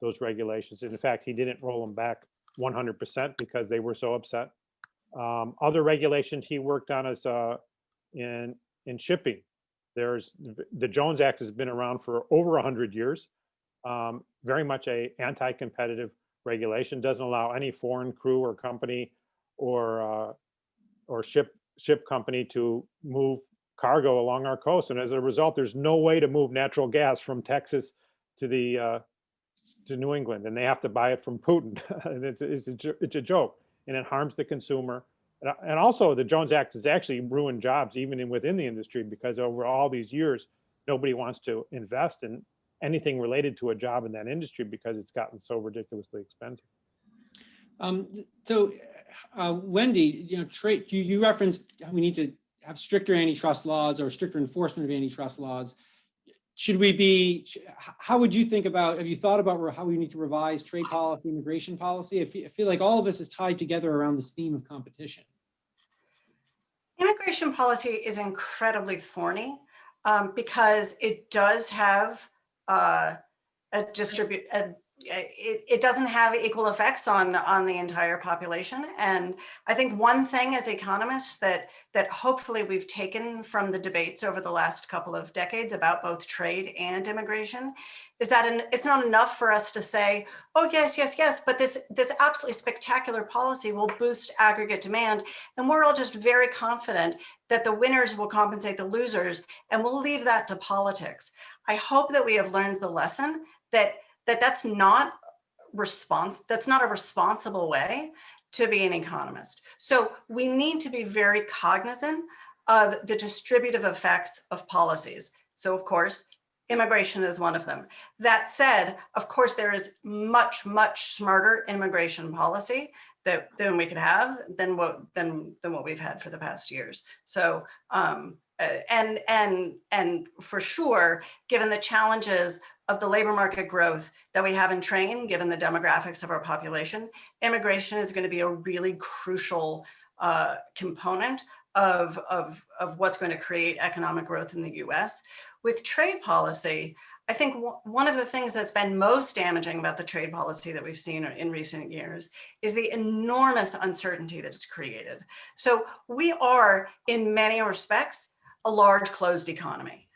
those regulations. In fact, he didn't roll them back 100% because they were so upset. Other regulations he worked on is in shipping. There's the Jones Act has been around for over 100 years. Very much a anti-competitive regulation. Doesn't allow any foreign crew or company or ship company to move cargo along our coast, and as a result, there's no way to move natural gas from Texas to New England, and they have to buy it from Putin. And it's a joke, and it harms the consumer. And also, the Jones Act has actually ruined jobs even within the industry, because over all these years, nobody wants to invest in anything related to a job in that industry because it's gotten so ridiculously expensive. Wendy, trade, you referenced we need to have stricter antitrust laws or stricter enforcement of antitrust laws. How would you think about, have you thought about how we need to revise trade policy, immigration policy? I feel like all of this is tied together around this theme of competition. Immigration policy is incredibly thorny because it does have it doesn't have equal effects on the entire population. And I think one thing as economists that hopefully we've taken from the debates over the last couple of decades about both trade and immigration is that it's not enough for us to say, oh, yes, but this absolutely spectacular policy will boost aggregate demand. And we're all just very confident that the winners will compensate the losers, and we'll leave that to politics. I hope that we have learned the lesson that's not a responsible way to be an economist. So we need to be very cognizant of the distributive effects of policies. So of course, immigration is one of them. That said, of course, there is much smarter immigration policy than we could have than what we've had for the past years. So and for sure, given the challenges of the labor market growth that we have in train, given the demographics of our population, immigration is going to be a really crucial component of what's going to create economic growth in the US. With trade policy, I think one of the things that's been most damaging about the trade policy that we've seen in recent years is the enormous uncertainty that it's created. So we are, in many respects, a large closed economy.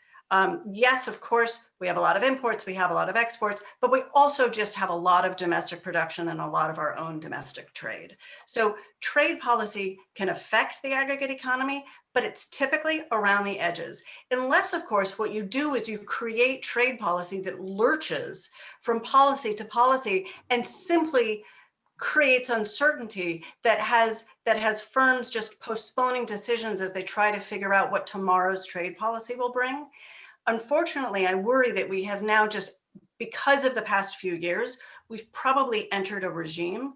Yes, of course, we have a lot of imports, we have a lot of exports, but we also just have a lot of domestic production and a lot of our own domestic trade. So trade policy can affect the aggregate economy, but it's typically around the edges. Unless, of course, what you do is you create trade policy that lurches from policy to policy and simply creates uncertainty that has firms just postponing decisions as they try to figure out what tomorrow's trade policy will bring. Unfortunately, I worry that we have now just, because of the past few years, we've probably entered a regime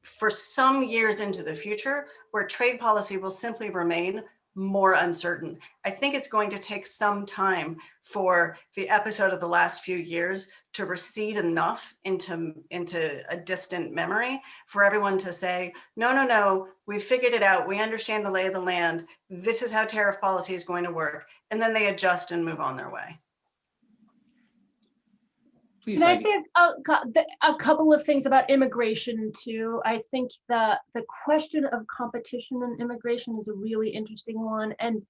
for some years into the future where trade policy will simply remain more uncertain. I think it's going to take some time for the episode of the last few years to recede enough into a distant memory for everyone to say, no, we figured it out. We understand the lay of the land. This is how tariff policy is going to work. And then they adjust and move on their way. Please, Can I Heidi. say a couple of things about immigration too? I think the question of competition and immigration is a really interesting one. And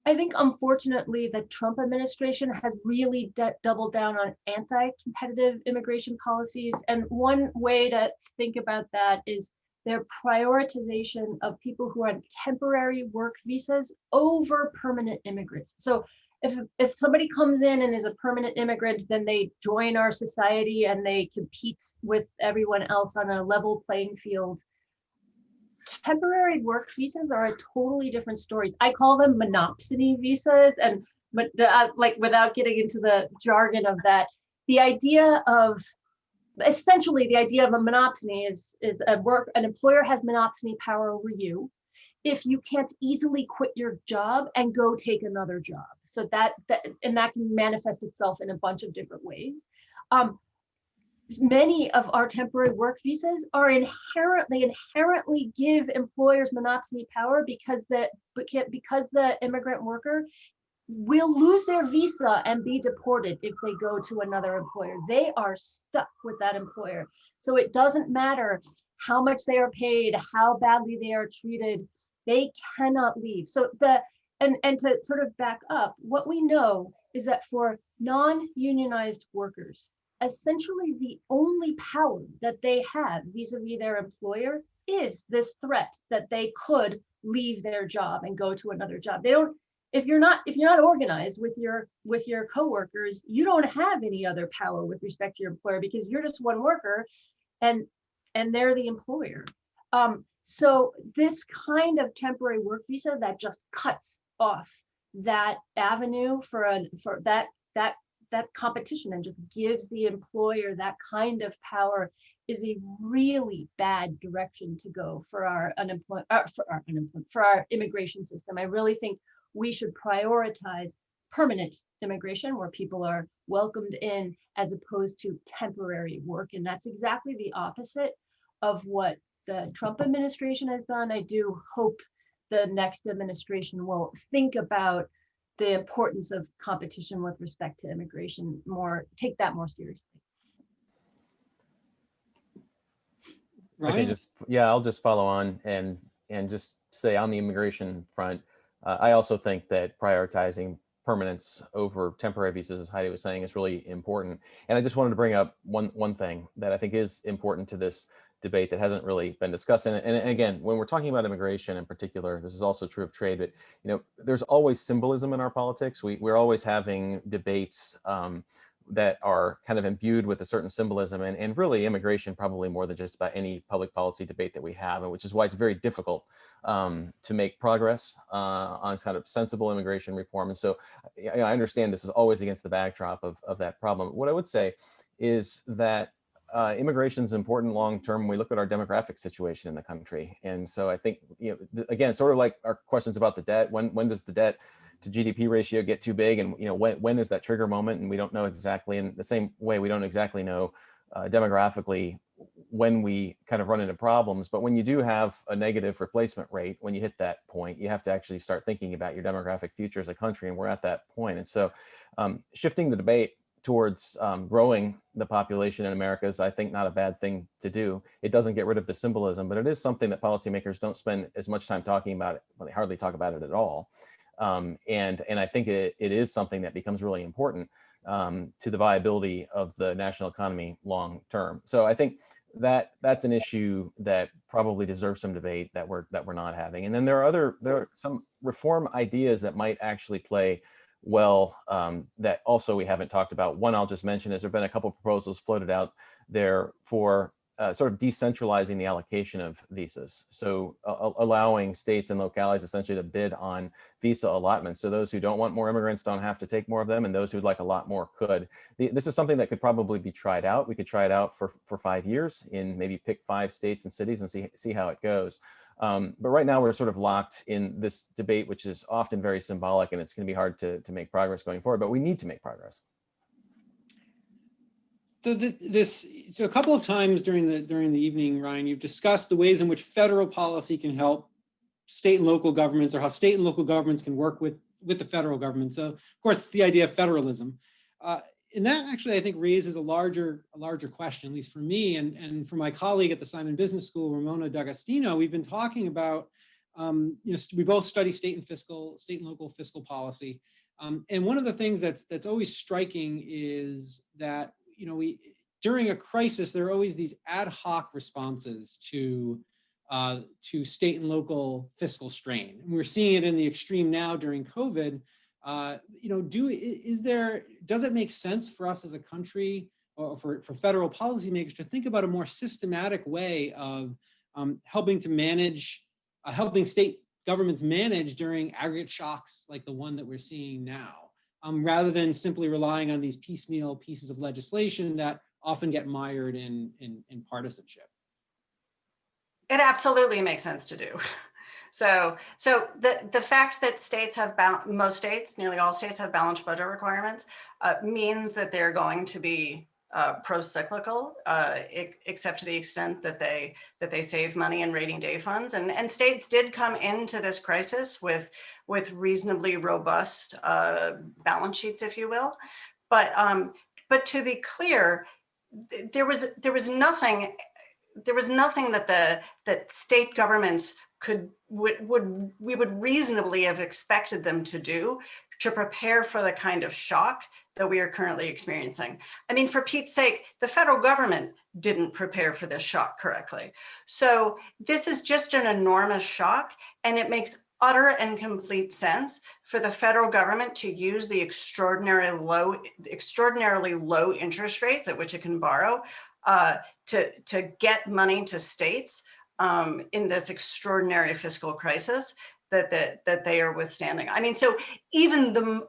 I think, unfortunately, the Trump administration has really doubled down on anti-competitive immigration policies. And one way to think about that is their prioritization of people who are on temporary work visas over permanent immigrants. So if somebody comes in and is a permanent immigrant, then they join our society and they compete with everyone else on a level playing field. Temporary work visas are a totally different story. I call them monopsony visas, and like, without getting into the jargon of that, essentially the idea of a monopsony is an employer has monopsony power over you if you can't easily quit your job and go take another job. So that can manifest itself in a bunch of different ways. Many of our temporary work visas are inherently give employers monopsony power because the immigrant worker will lose their visa and be deported if they go to another employer. They are stuck with that employer. So it doesn't matter how much they are paid, how badly they are treated, they cannot leave. So and to sort of back up, what we know is that for non-unionized workers, essentially the only power that they have vis-a-vis their employer is this threat that they could leave their job and go to another job. They don't, if you're not organized with your coworkers, you don't have any other power with respect to your employer because you're just one worker and they're the employer. So this kind of temporary work visa that just cuts off that avenue for that that competition and just gives the employer that kind of power is a really bad direction to go for our for our immigration system. I really think we should prioritize permanent immigration where people are welcomed in as opposed to temporary work. And that's exactly the opposite of what the Trump administration has done. I do hope the next administration will think about the importance of competition with respect to immigration take that more seriously. Ryan? Okay, I'll just follow on and just say on the immigration front, I also think that prioritizing permanence over temporary visas, as Heidi was saying, is really important. And I just wanted to bring up one thing that I think is important to this debate that hasn't really been discussed. And again, when we're talking about immigration in particular, this is also true of trade, but there's always symbolism in our politics. We're always having debates that are kind of imbued with a certain symbolism, and really immigration probably more than just about any public policy debate that we have, and which is why it's very difficult to make progress on kind of sensible immigration reform. And so I understand this is always against the backdrop of that problem. What I would say is that immigration is important long-term when we look at our demographic situation in the country. And so I think, again, sort of like our questions about the debt, when does the debt to GDP ratio get too big? And when is that trigger moment? And we don't know exactly. In the same way, we don't exactly know demographically when we kind of run into problems. But when you do have a negative replacement rate, when you hit that point, you have to actually start thinking about your demographic future as a country. And we're at that point. And so shifting the debate towards growing the population in America is, I think, not a bad thing to do. It doesn't get rid of the symbolism, but it is something that policymakers don't spend as much time talking about it. Well, they hardly talk about it at all. And I think it is something that becomes really important to the viability of the national economy long term. So I think that that's an issue that probably deserves some debate that we're not having. And then there are some reform ideas that might actually play well that also we haven't talked about. One I'll just mention is there have been a couple proposals floated out there for sort of decentralizing the allocation of visas. So allowing states and localities essentially to bid on visa allotments. So those who don't want more immigrants don't have to take more of them, and those who'd like a lot more could. This is something that could probably be tried out. We could try it out for 5 years in maybe pick 5 states and cities and see how it goes. But right now we're sort of locked in this debate, which is often very symbolic, and it's going to be hard to make progress going forward, but we need to make progress. So so a couple of times during the evening, Ryan, you've discussed the ways in which federal policy can help state and local governments, or how state and local governments can work with the federal government. So of course, the idea of federalism. And that actually, I think, raises a larger question, at least for me and for my colleague at the Simon Business School, Ramona D'Agostino. We've been talking about, we both study state and local fiscal policy. And one of the things that's always striking is that, during a crisis, there are always these ad hoc responses to state and local fiscal strain. And we're seeing it in the extreme now during COVID. Does it make sense for us as a country, or for federal policymakers, to think about a more systematic way of helping state governments manage during aggregate shocks like the one that we're seeing now, rather than simply relying on these piecemeal pieces of legislation that often get mired in partisanship? It absolutely makes sense to do. So the fact that most states, nearly all states, have balanced budget requirements means that they're going to be pro-cyclical, except to the extent that they save money in rainy day funds. And states did come into this crisis with reasonably robust balance sheets, if you will. But to be clear, there was nothing that state governments we would reasonably have expected them to do to prepare for the kind of shock that we are currently experiencing. I mean, for Pete's sake, the federal government didn't prepare for this shock correctly. So this is just an enormous shock, and it makes utter and complete sense for the federal government to use the extraordinarily low interest rates at which it can borrow to get money to states in this extraordinary fiscal crisis that they are withstanding. I mean, so even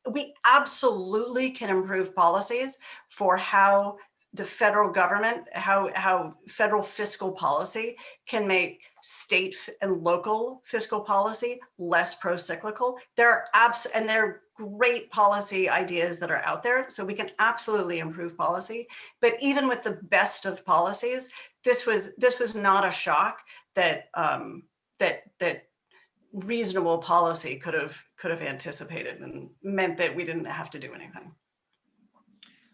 we absolutely can improve policies for how the federal government, how federal fiscal policy can make state and local fiscal policy less pro-cyclical. There are great policy ideas that are out there, so we can absolutely improve policy. But even with the best of policies, this was not a shock that that reasonable policy could have anticipated, and meant that we didn't have to do anything.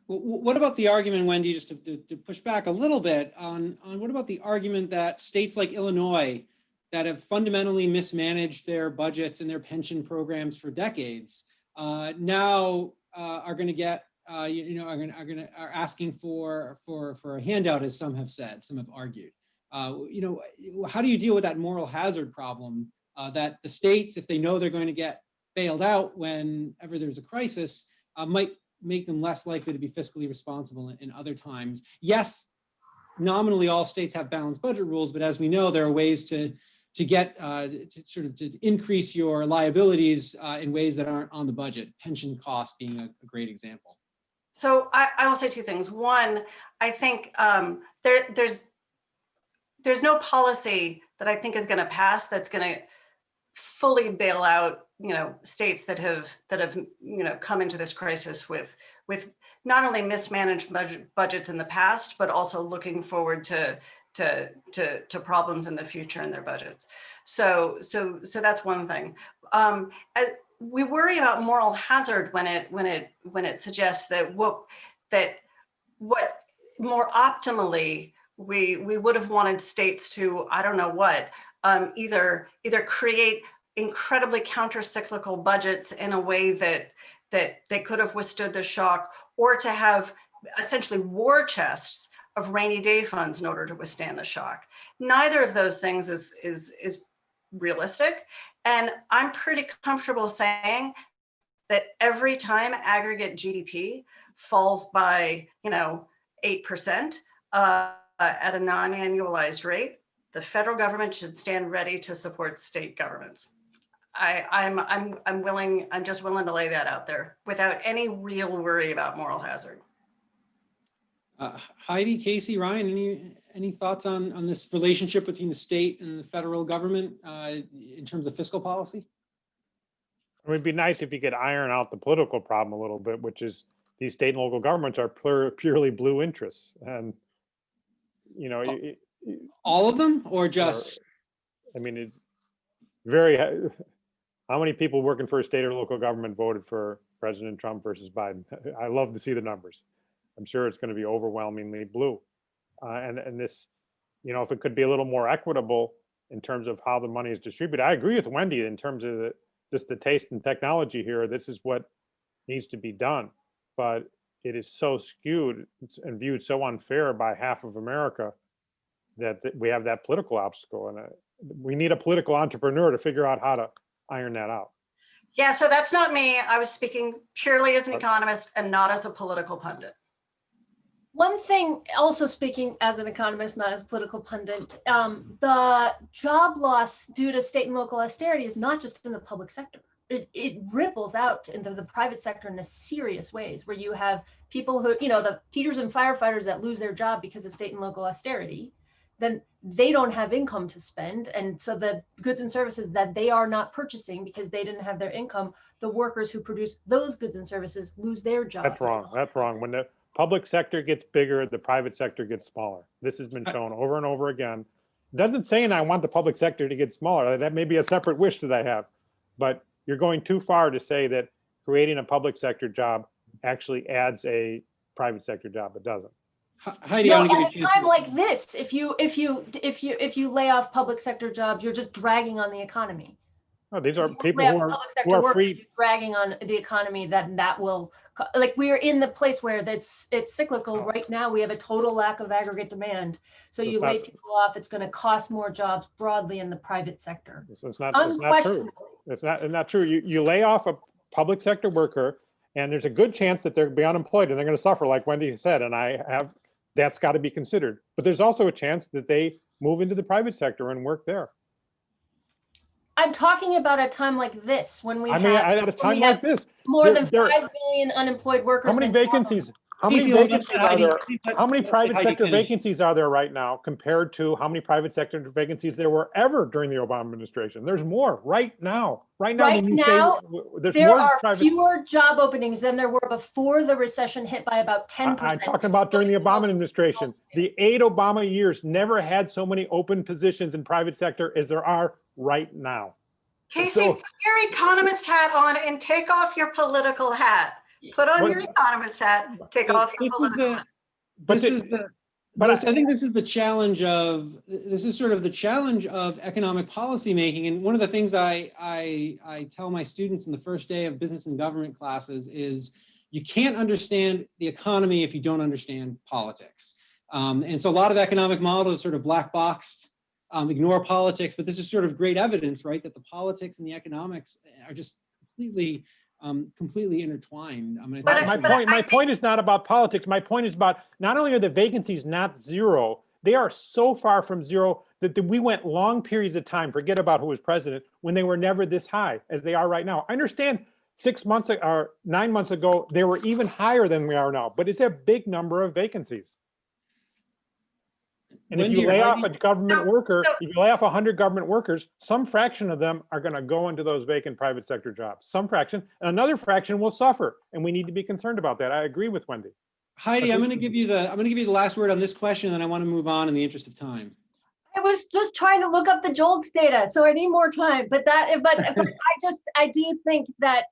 What about the argument, Wendy, just to push back a little bit on what about the argument that states like Illinois that have fundamentally mismanaged their budgets and their pension programs for decades now are going to get are asking for a handout, as some have said, some have argued. How do you deal with that moral hazard problem that the states, if they know they're going to get bailed out whenever there's a crisis, might make them less likely to be fiscally responsible in other times? Yes, nominally all states have balanced budget rules, but as we know, there are ways to increase your liabilities in ways that aren't on the budget. Pension costs being a great example. So I will say two things. One, I think there's no policy that I think is going to pass that's going to fully bail out, states that have come into this crisis with not only mismanaged budgets in the past, but also looking forward to problems in the future in their budgets. So that's one thing. We worry about moral hazard when it suggests that what more optimally we would have wanted states to, I don't know what, either create incredibly counter-cyclical budgets in a way that they could have withstood the shock, or to have essentially war chests of rainy day funds in order to withstand the shock. Neither of those things is realistic. And I'm pretty comfortable saying that every time aggregate GDP falls by 8% at a non-annualized rate, the federal government should stand ready to support state governments. I'm just willing to lay that out there without any real worry about moral hazard. Heidi, Casey, Ryan, any thoughts on this relationship between the state and the federal government in terms of fiscal policy? It would be nice if you could iron out the political problem a little bit, which is these state and local governments are purely blue interests, and all of them, or just? How many people working for a state or local government voted for President Trump versus Biden? I love to see the numbers. I'm sure it's going to be overwhelmingly blue. And this, if it could be a little more equitable in terms of how the money is distributed. I agree with Wendy in terms of just the taste and technology here. This is what needs to be done. But it is so skewed and viewed so unfair by half of America that we have that political obstacle. And we need a political entrepreneur to figure out how to iron that out. Yeah, so that's not me. I was speaking purely as an economist and not as a political pundit. One thing, also speaking as an economist, not as a political pundit, the job loss due to state and local austerity is not just in the public sector. It ripples out into the private sector in a serious ways, where you have people who, the teachers and firefighters that lose their job because of state and local austerity, then they don't have income to spend. And so the goods and services that they are not purchasing because they didn't have their income, the workers who produce those goods and services lose their jobs. That's wrong. That's wrong. When the public sector gets bigger, the private sector gets smaller. This has been shown over and over again. It doesn't say I want the public sector to get smaller. That may be a separate wish that I have, but you're going too far to say that creating a public sector job actually adds a private sector job. It doesn't. Heidi, no, at a time like this, if you lay off public sector jobs, you're just dragging on the economy. No, these are people who are free, dragging on the economy. That will, like, we are in the place where it's cyclical right now. We have a total lack of aggregate demand. So you lay people off, it's going to cost more jobs broadly in the private sector. So it's not true. It's not true. You lay off a public sector worker, and there's a good chance that they'll be unemployed and they're going to suffer, like Wendy said. And that's got to be considered. But there's also a chance that they move into the private sector and work there. I'm talking about a time like this when we I mean, at a time like this, more than there- 5 million unemployed workers. how many than vacancies? How many Casey, let vacancies are Heidi- there? let- How many let private Heidi sector finish. vacancies are there right now compared to how many private sector vacancies there were ever during the Obama administration? There's more right now. Right now, Right when you now, say there's There more are private. fewer job openings than there were before the recession hit by about 10%. I'm talking about during the Obama administration. The 8 Obama years never had so many open positions in private sector as there are right now. Casey, So- put your economist hat on and take off your political hat. Put on What- your economist hat, take So off your this is political the- hat. But This the- is the, but I think this is the challenge of, this is sort of the challenge of economic policymaking. And one of the things I tell my students in the first day of business and government classes is you can't understand the economy if you don't understand politics. And so a lot of economic models sort of black boxed, ignore politics, but this is sort of great evidence, right? That the politics and the economics are just completely intertwined. I mean, I think My point is not about politics. My point is about not only are the vacancies not zero, they are so far from zero that we went long periods of time, forget about who was president, when they were never this high as they are right now. I understand 6 months or 9 months ago, they were even higher than we are now, but it's a big number of vacancies. And if Wendy you or lay off a Heidi? government worker, so- if you lay off 100 government workers, some fraction of them are going to go into those vacant private sector jobs. Some fraction, and another fraction will suffer, and we need to be concerned about that. I agree with Wendy. Heidi, I'm going to give you the last word on this question, and I want to move on in the interest of time. I was just trying to look up the JOLTS data, so I need more time. But I do think that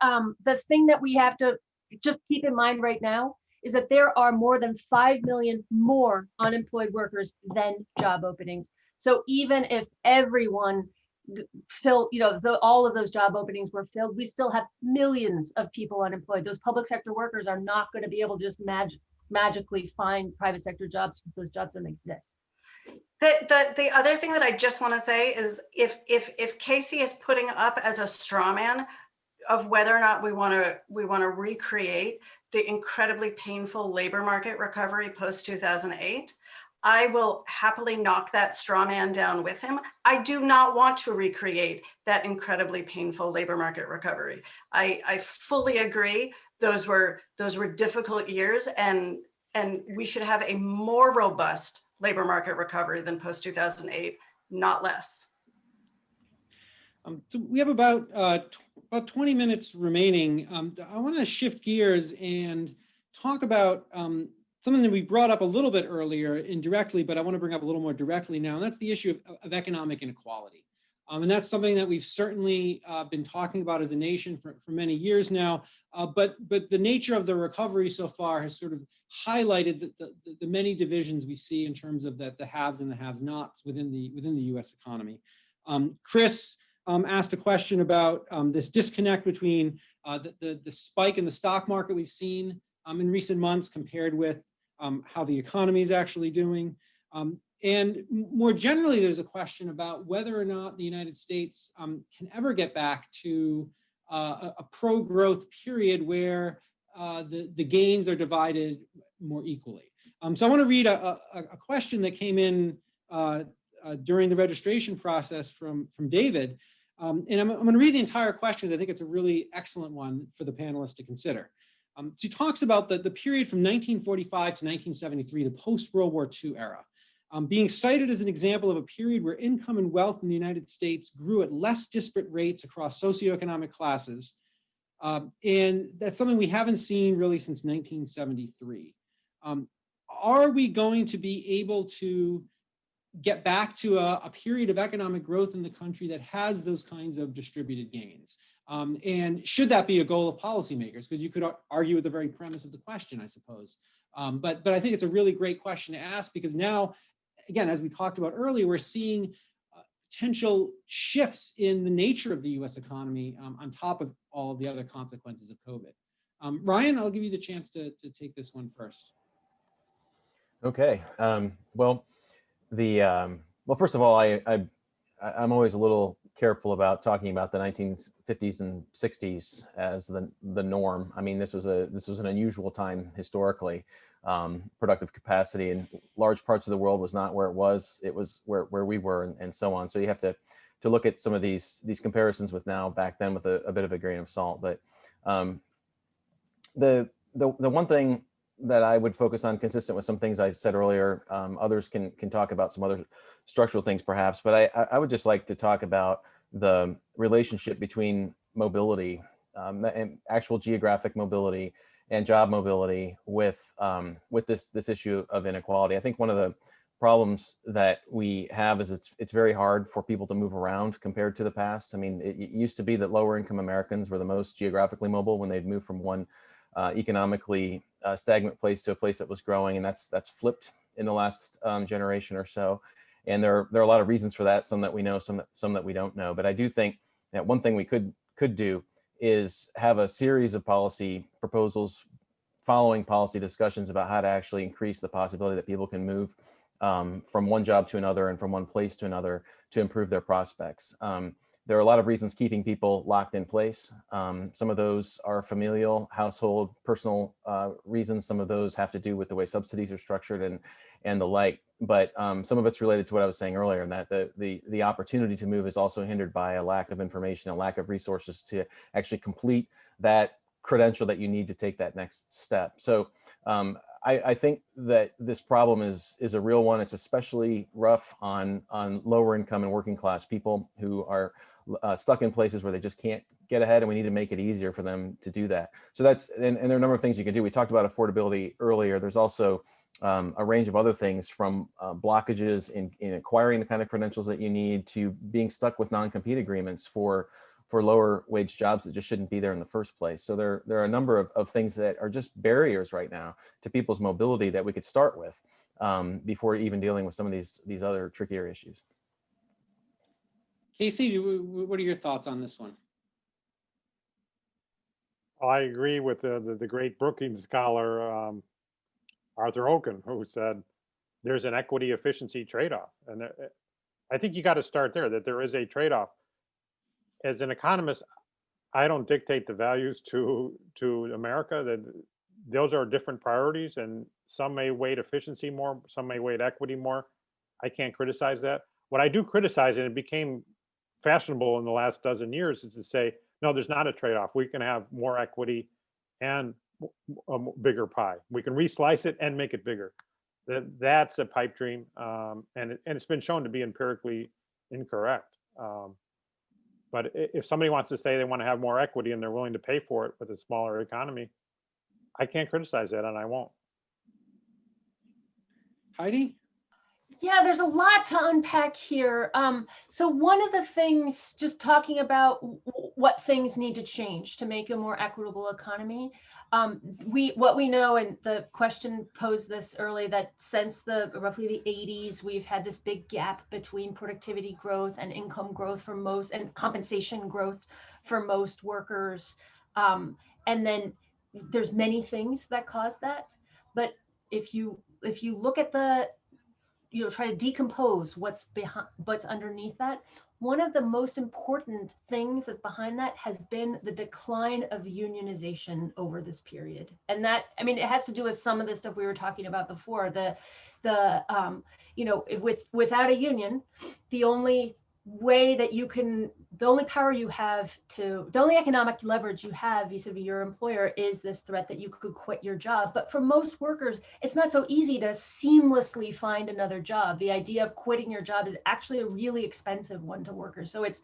the thing that we have to just keep in mind right now is that there are more than 5 million more unemployed workers than job openings. So even if everyone filled, all of those job openings were filled, we still have millions of people unemployed. Those public sector workers are not going to be able to just magically find private sector jobs because those jobs don't exist. The other thing that I just want to say is if Casey is putting up as a straw man of whether or not we want to recreate the incredibly painful labor market recovery post 2008, I will happily knock that straw man down with him. I do not want to recreate that incredibly painful labor market recovery. I fully agree. Those were difficult years, and we should have a more robust labor market recovery than post 2008, not less. So we have about 20 minutes remaining. I want to shift gears and talk about something that we brought up a little bit earlier indirectly, but I want to bring up a little more directly now, and that's the issue of economic inequality. And that's something that we've certainly been talking about as a nation for many years now, but the nature of the recovery so far has sort of highlighted the many divisions we see in terms of the haves and the have-nots within the U.S. economy. Chris asked a question about this disconnect between the spike in the stock market we've seen in recent months compared with how the economy is actually doing. And more generally, there's a question about whether or not the United States can ever get back to a pro-growth period where the gains are divided more equally. So I want to read a question that came in during the registration process from David. And I'm going to read the entire question because I think it's a really excellent one for the panelists to consider. She talks about the period from 1945 to 1973, the post-World War II era, being cited as an example of a period where income and wealth in the United States grew at less disparate rates across socioeconomic classes. And that's something we haven't seen really since 1973. Are we going to be able to get back to a period of economic growth in the country that has those kinds of distributed gains? And should that be a goal of policymakers? Because you could argue with the very premise of the question, I suppose. But I think it's a really great question to ask because now, again, as we talked about earlier, we're seeing potential shifts in the nature of the US economy on top of all of the other consequences of COVID. Ryan, I'll give you the chance to take this one first. Okay. Well, first of all, I'm always a little careful about talking about the 1950s and 60s as the norm. I mean, this was an unusual time historically. Productive capacity in large parts of the world was not where it was. It was where we were, and so on. So you have to look at some of these comparisons with now back then with a bit of a grain of salt. But the one thing that I would focus on, consistent with some things I said earlier, others can talk about some other structural things perhaps, but I would just like to talk about the relationship between mobility and actual geographic mobility and job mobility with this issue of inequality. I think one of the problems that we have is it's very hard for people to move around compared to the past. I mean, it used to be that lower income Americans were the most geographically mobile when they'd move from one economically stagnant place to a place that was growing, and that's flipped in the last generation or so. And there are a lot of reasons for that, some that we know, some that we don't know. But I do think that one thing we could do is have a series of policy proposals following policy discussions about how to actually increase the possibility that people can move from one job to another and from one place to another to improve their prospects. There are a lot of reasons keeping people locked in place. Some of those are familial, household, personal reasons. Some of those have to do with the way subsidies are structured and the like. But some of it's related to what I was saying earlier, and that the opportunity to move is also hindered by a lack of information, a lack of resources to actually complete that credential that you need to take that next step. So I think that this problem is a real one. It's especially rough on lower income and working class people who are stuck in places where they just can't get ahead, and we need to make it easier for them to do that. So that's, and there are a number of things you can do. We talked about affordability earlier. There's also a range of other things, from blockages in acquiring the kind of credentials that you need to being stuck with non-compete agreements for lower wage jobs that just shouldn't be there in the first place. So there are a number of things that are just barriers right now to people's mobility that we could start with before even dealing with some of these other trickier issues. Casey, what are your thoughts on this one? I agree with the great Brookings scholar, Arthur Okun, who said there's an equity efficiency trade-off. And I think you got to start there, that there is a trade-off. As an economist, I don't dictate the values to America. That those are different priorities, and some may weight efficiency more, some may weight equity more. I can't criticize that. What I do criticize, and it became fashionable in the last dozen years, is to say, no, there's not a trade-off. We can have more equity and a bigger pie. We can reslice it and make it bigger. That's a pipe dream, and it's been shown to be empirically incorrect. But if somebody wants to say they want to have more equity and they're willing to pay for it with a smaller economy, I can't criticize that, and I won't. Heidi? Yeah, there's a lot to unpack here. So one of the things, just talking about what things need to change to make a more equitable economy, what we know, and the question posed this early, that since roughly the 80s, we've had this big gap between productivity growth and income growth for most, and compensation growth for most workers. And then there's many things that cause that. But if you look at try to decompose what's underneath that, one of the most important things that's behind that has been the decline of unionization over this period. And that, I mean, it has to do with some of the stuff we were talking about before. Without a union, the only way that you can, the only power you have the only economic leverage you have vis-a-vis your employer is this threat that you could quit your job. But for most workers, it's not so easy to seamlessly find another job. The idea of quitting your job is actually a really expensive one to workers. So it's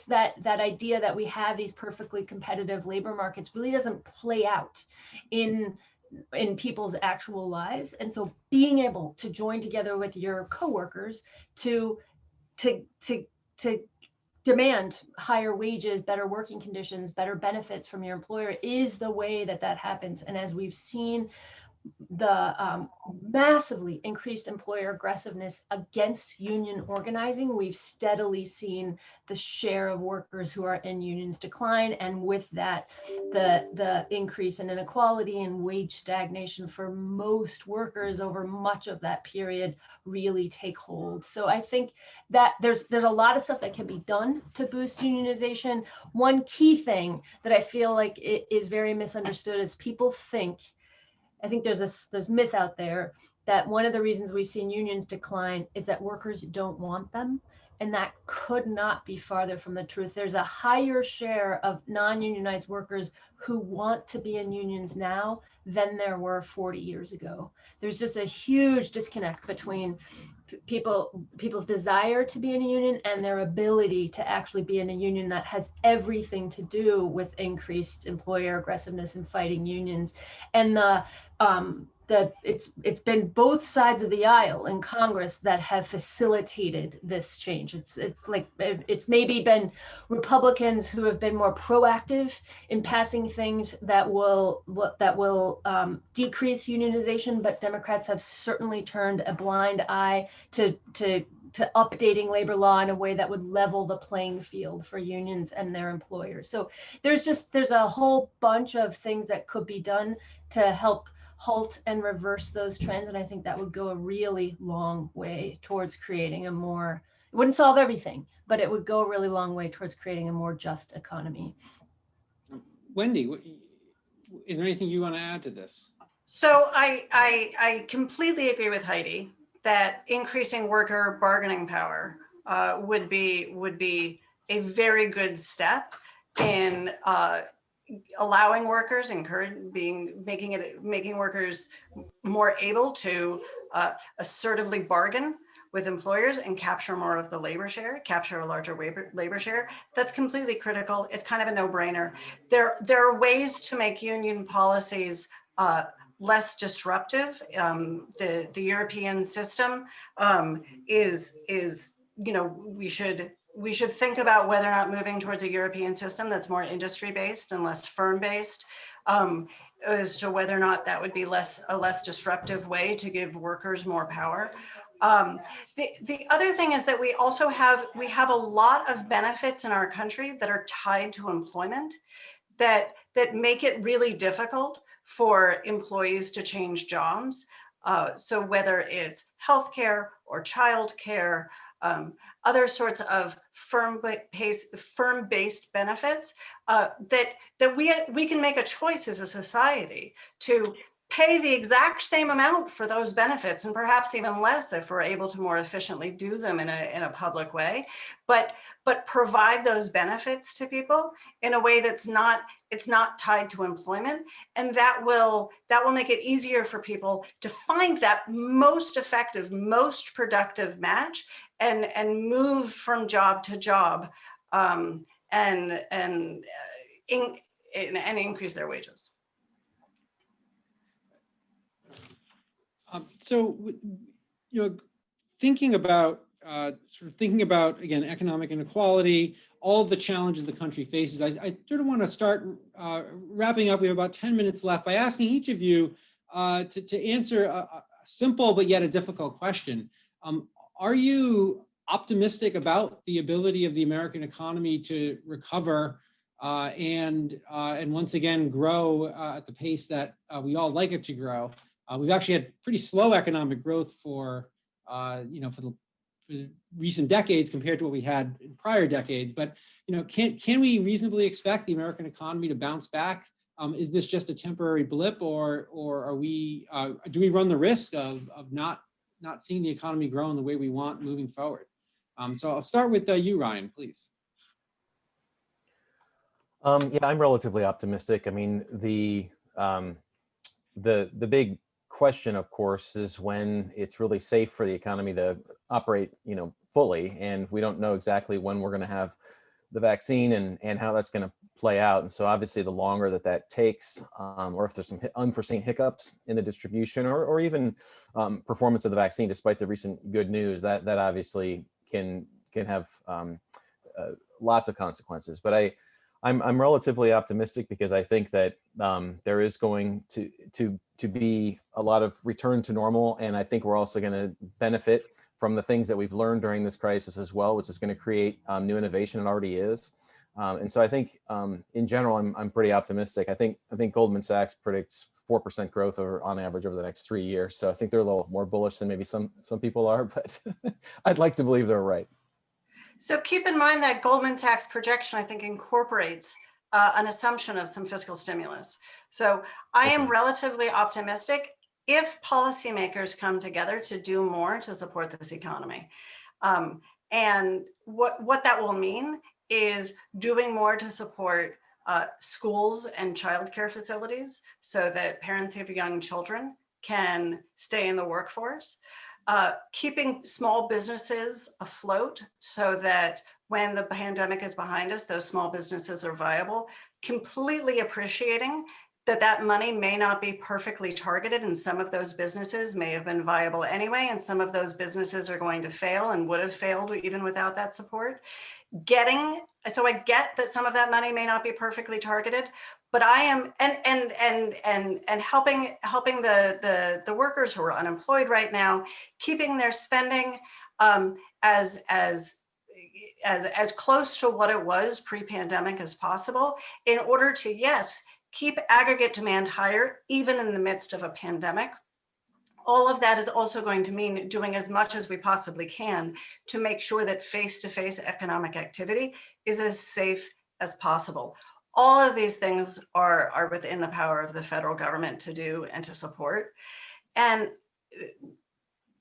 that idea that we have these perfectly competitive labor markets really doesn't play out in people's actual lives. And so being able to join together with your coworkers to demand higher wages, better working conditions, better benefits from your employer is the way that happens. And as we've seen the massively increased employer aggressiveness against union organizing, we've steadily seen the share of workers who are in unions decline, and with that, the increase in inequality and wage stagnation for most workers over much of that period really take hold. So I think that there's a lot of stuff that can be done to boost unionization. One key thing that I feel like it is very misunderstood is people think, I think there's this myth out there that one of the reasons we've seen unions decline is that workers don't want them. And that could not be farther from the truth. There's a higher share of non-unionized workers who want to be in unions now than there were 40 years ago. There's just a huge disconnect between people's desire to be in a union and their ability to actually be in a union that has everything to do with increased employer aggressiveness and fighting unions. And it's been both sides of the aisle in Congress that have facilitated this change. It's maybe been Republicans who have been more proactive in passing things that will decrease unionization, but Democrats have certainly turned a blind eye to updating labor law in a way that would level the playing field for unions and their employers. So there's a whole bunch of things that could be done to help halt and reverse those trends. And I think that would go a really long way towards creating it wouldn't solve everything, but it would go a really long way towards creating a more just economy. Wendy, is there anything you want to add to this? So I completely agree with Heidi that increasing worker bargaining power would be a very good step in allowing workers, making workers more able to assertively bargain with employers and capture more of the labor share, capture a larger labor share. That's completely critical. It's kind of a no-brainer. There are ways to make union policies less disruptive. The European system is we should think about whether or not moving towards a European system that's more industry-based and less firm-based, as to whether or not that would be a less disruptive way to give workers more power. The other thing is that we have a lot of benefits in our country that are tied to employment that make it really difficult for employees to change jobs. So whether it's healthcare or childcare, other sorts of firm-based benefits that we can make a choice as a society to pay the exact same amount for those benefits, and perhaps even less if we're able to more efficiently do them in a public way, but provide those benefits to people in a way it's not tied to employment, and that will make it easier for people to find that most effective, most productive match and move from job to job and increase their wages. So, thinking about again economic inequality, all of the challenges the country faces, I sort of want to start wrapping up. We have about 10 minutes left by asking each of you to answer a simple but yet a difficult question. Are you optimistic about the ability of the American economy to recover and once again grow at the pace that we all like it to grow? We've actually had pretty slow economic growth for the recent decades compared to what we had in prior decades. But can we reasonably expect the American economy to bounce back? Is this just a temporary blip, or are we do we run the risk of not seeing the economy grow in the way we want moving forward? So I'll start with you, Ryan, please. Yeah, I'm relatively optimistic. I mean, the big question, of course, is when it's really safe for the economy to operate, fully, and we don't know exactly when we're going to have the vaccine and how that's going to play out. And so obviously the longer that takes, or if there's some unforeseen hiccups in the distribution or even performance of the vaccine, despite the recent good news, that obviously can have lots of consequences. But I'm relatively optimistic because I think that there is going to be a lot of return to normal, and I think we're also going to benefit from the things that we've learned during this crisis as well, which is going to create new innovation. It already is, and so I think in general I'm pretty optimistic. I think Goldman Sachs predicts 4% growth on average over the next 3 years. So I think they're a little more bullish than maybe some people are, but I'd like to believe they're right. So keep in mind that Goldman Sachs projection, I think, incorporates an assumption of some fiscal stimulus. So I am relatively optimistic if policymakers come together to do more to support this economy. And what that will mean is doing more to support schools and childcare facilities so that parents who have young children can stay in the workforce. Keeping small businesses afloat so that when the pandemic is behind us, those small businesses are viable. Completely appreciating that money may not be perfectly targeted, and some of those businesses may have been viable anyway, and some of those businesses are going to fail and would have failed even without that support. So I get that some of that money may not be perfectly targeted, but I am and helping the workers who are unemployed right now, keeping their spending as close to what it was pre-pandemic as possible, in order to, yes, keep aggregate demand higher, even in the midst of a pandemic. All of that is also going to mean doing as much as we possibly can to make sure that face-to-face economic activity is as safe as possible. All of these things are within the power of the federal government to do and to support. And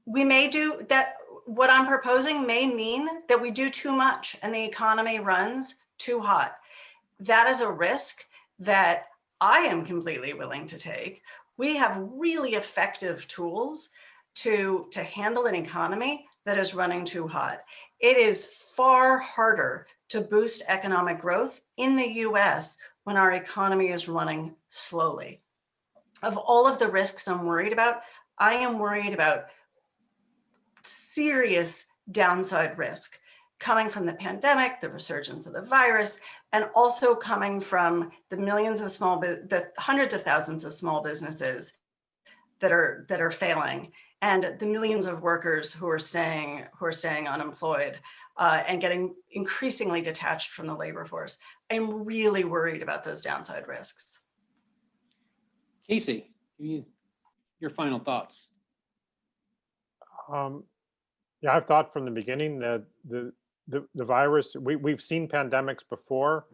we may do that. What I'm proposing may mean that we do too much and the economy runs too hot. That is a risk that I am completely willing to take. We have really effective tools to handle an economy that is running too hot. It is far harder to boost economic growth in the US when our economy is running slowly. Of all of the risks I'm worried about, I am worried about serious downside risk coming from the pandemic, the resurgence of the virus, and also coming from the millions of the hundreds of thousands of small businesses that are failing, and the millions of workers who are staying unemployed and getting increasingly detached from the labor force. I'm really worried about those downside risks. Casey, your final thoughts. Yeah, I've thought from the beginning that the virus, we've seen pandemics before.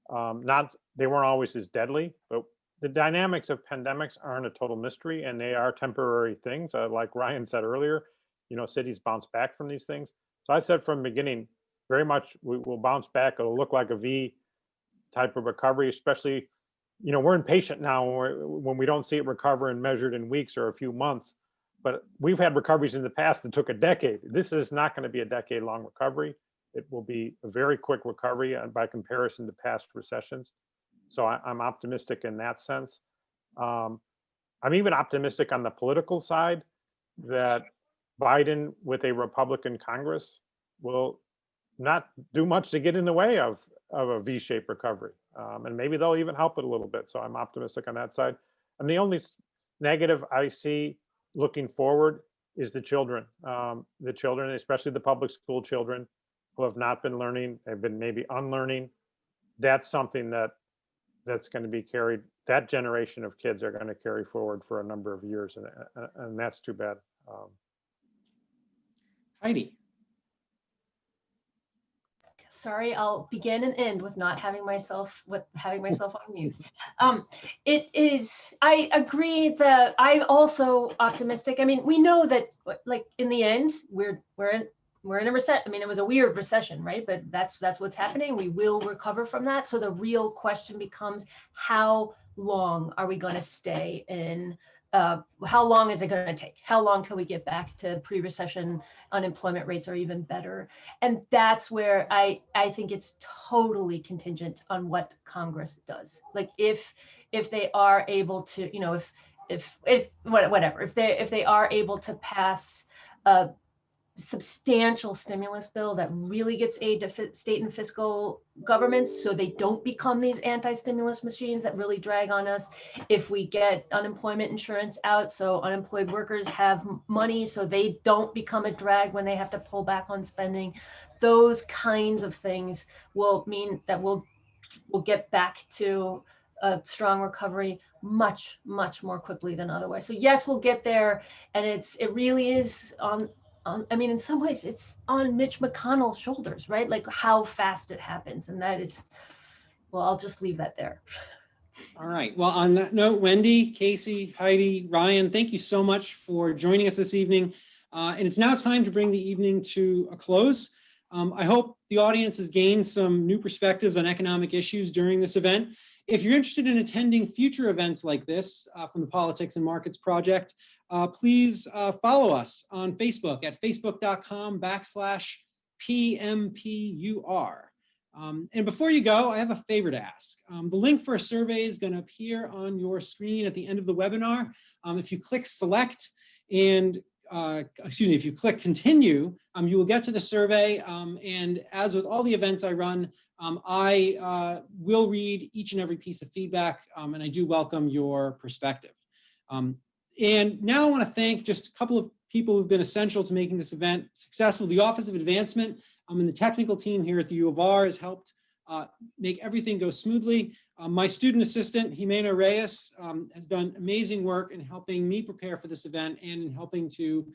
They weren't always as deadly, but the dynamics of pandemics aren't a total mystery, and they are temporary things. Like Ryan said earlier, cities bounce back from these things. So I said from the beginning, very much we will bounce back. It'll look like a V type of recovery, especially, we're impatient now when we don't see it recover and measured in weeks or a few months. But we've had recoveries in the past that took a decade. This is not going to be a decade-long recovery. It will be a very quick recovery by comparison to past recessions. So I'm optimistic in that sense. I'm even optimistic on the political side that Biden with a Republican Congress will not do much to get in the way of a V-shaped recovery. And maybe they'll even help it a little bit. So I'm optimistic on that side. And the only negative I see looking forward is the children, especially the public school children who have not been learning, have been maybe unlearning. That's something that's going to be carried. That generation of kids are going to carry forward for a number of years, and that's too bad. Heidi. Sorry, I'll begin and end with not having myself on mute. I agree that I'm also optimistic. I mean, we know that, like, in the end, we're in a recession. I mean, it was a weird recession, right? But that's what's happening. We will recover from that. So the real question becomes, how long are we going to stay in? How long is it going to take? How long till we get back to pre-recession unemployment rates or even better? And that's where I think it's totally contingent on what Congress does. Like if they are able to, if they are able to pass a substantial stimulus bill that really gets aid to state and fiscal governments so they don't become these anti-stimulus machines that really drag on us. If we get unemployment insurance out so unemployed workers have money so they don't become a drag when they have to pull back on spending, those kinds of things will mean that we'll get back to a strong recovery much, much more quickly than otherwise. So yes, we'll get there, and it really is I mean, in some ways, it's on Mitch McConnell's shoulders, right? Like how fast it happens. And that is, well, I'll just leave that there. All right. Well, on that note, Wendy, Casey, Heidi, Ryan, thank you so much for joining us this evening. And it's now time to bring the evening to a close. I hope the audience has gained some new perspectives on economic issues during this event. If you're interested in attending future events like this from the Politics and Markets Project, please follow us on Facebook at facebook.com/PMPUR. And before you go, I have a favor to ask. The link for a survey is going to appear on your screen at the end of the webinar. If you click select and if you click continue, you will get to the survey. And as with all the events I run, I will read each and every piece of feedback, and I do welcome your perspective. And now I want to thank just a couple of people who've been essential to making this event successful. The Office of Advancement and the technical team here at the U of R has helped make everything go smoothly. My student assistant, Jimena Reyes, has done amazing work in helping me prepare for this event and in helping to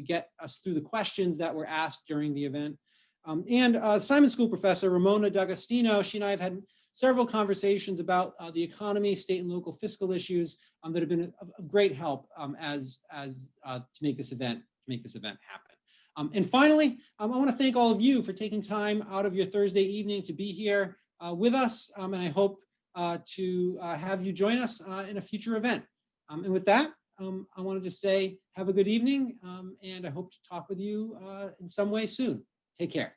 get us through the questions that were asked during the event. And Simon School professor Ramona D'Agostino, she and I have had several conversations about the economy, state and local fiscal issues that have been of great help to make this event happen. And finally, I want to thank all of you for taking time out of your Thursday evening to be here with us, and I hope to have you join us in a future event. And with that, I want to just say have a good evening, and I hope to talk with you in some way soon. Take care.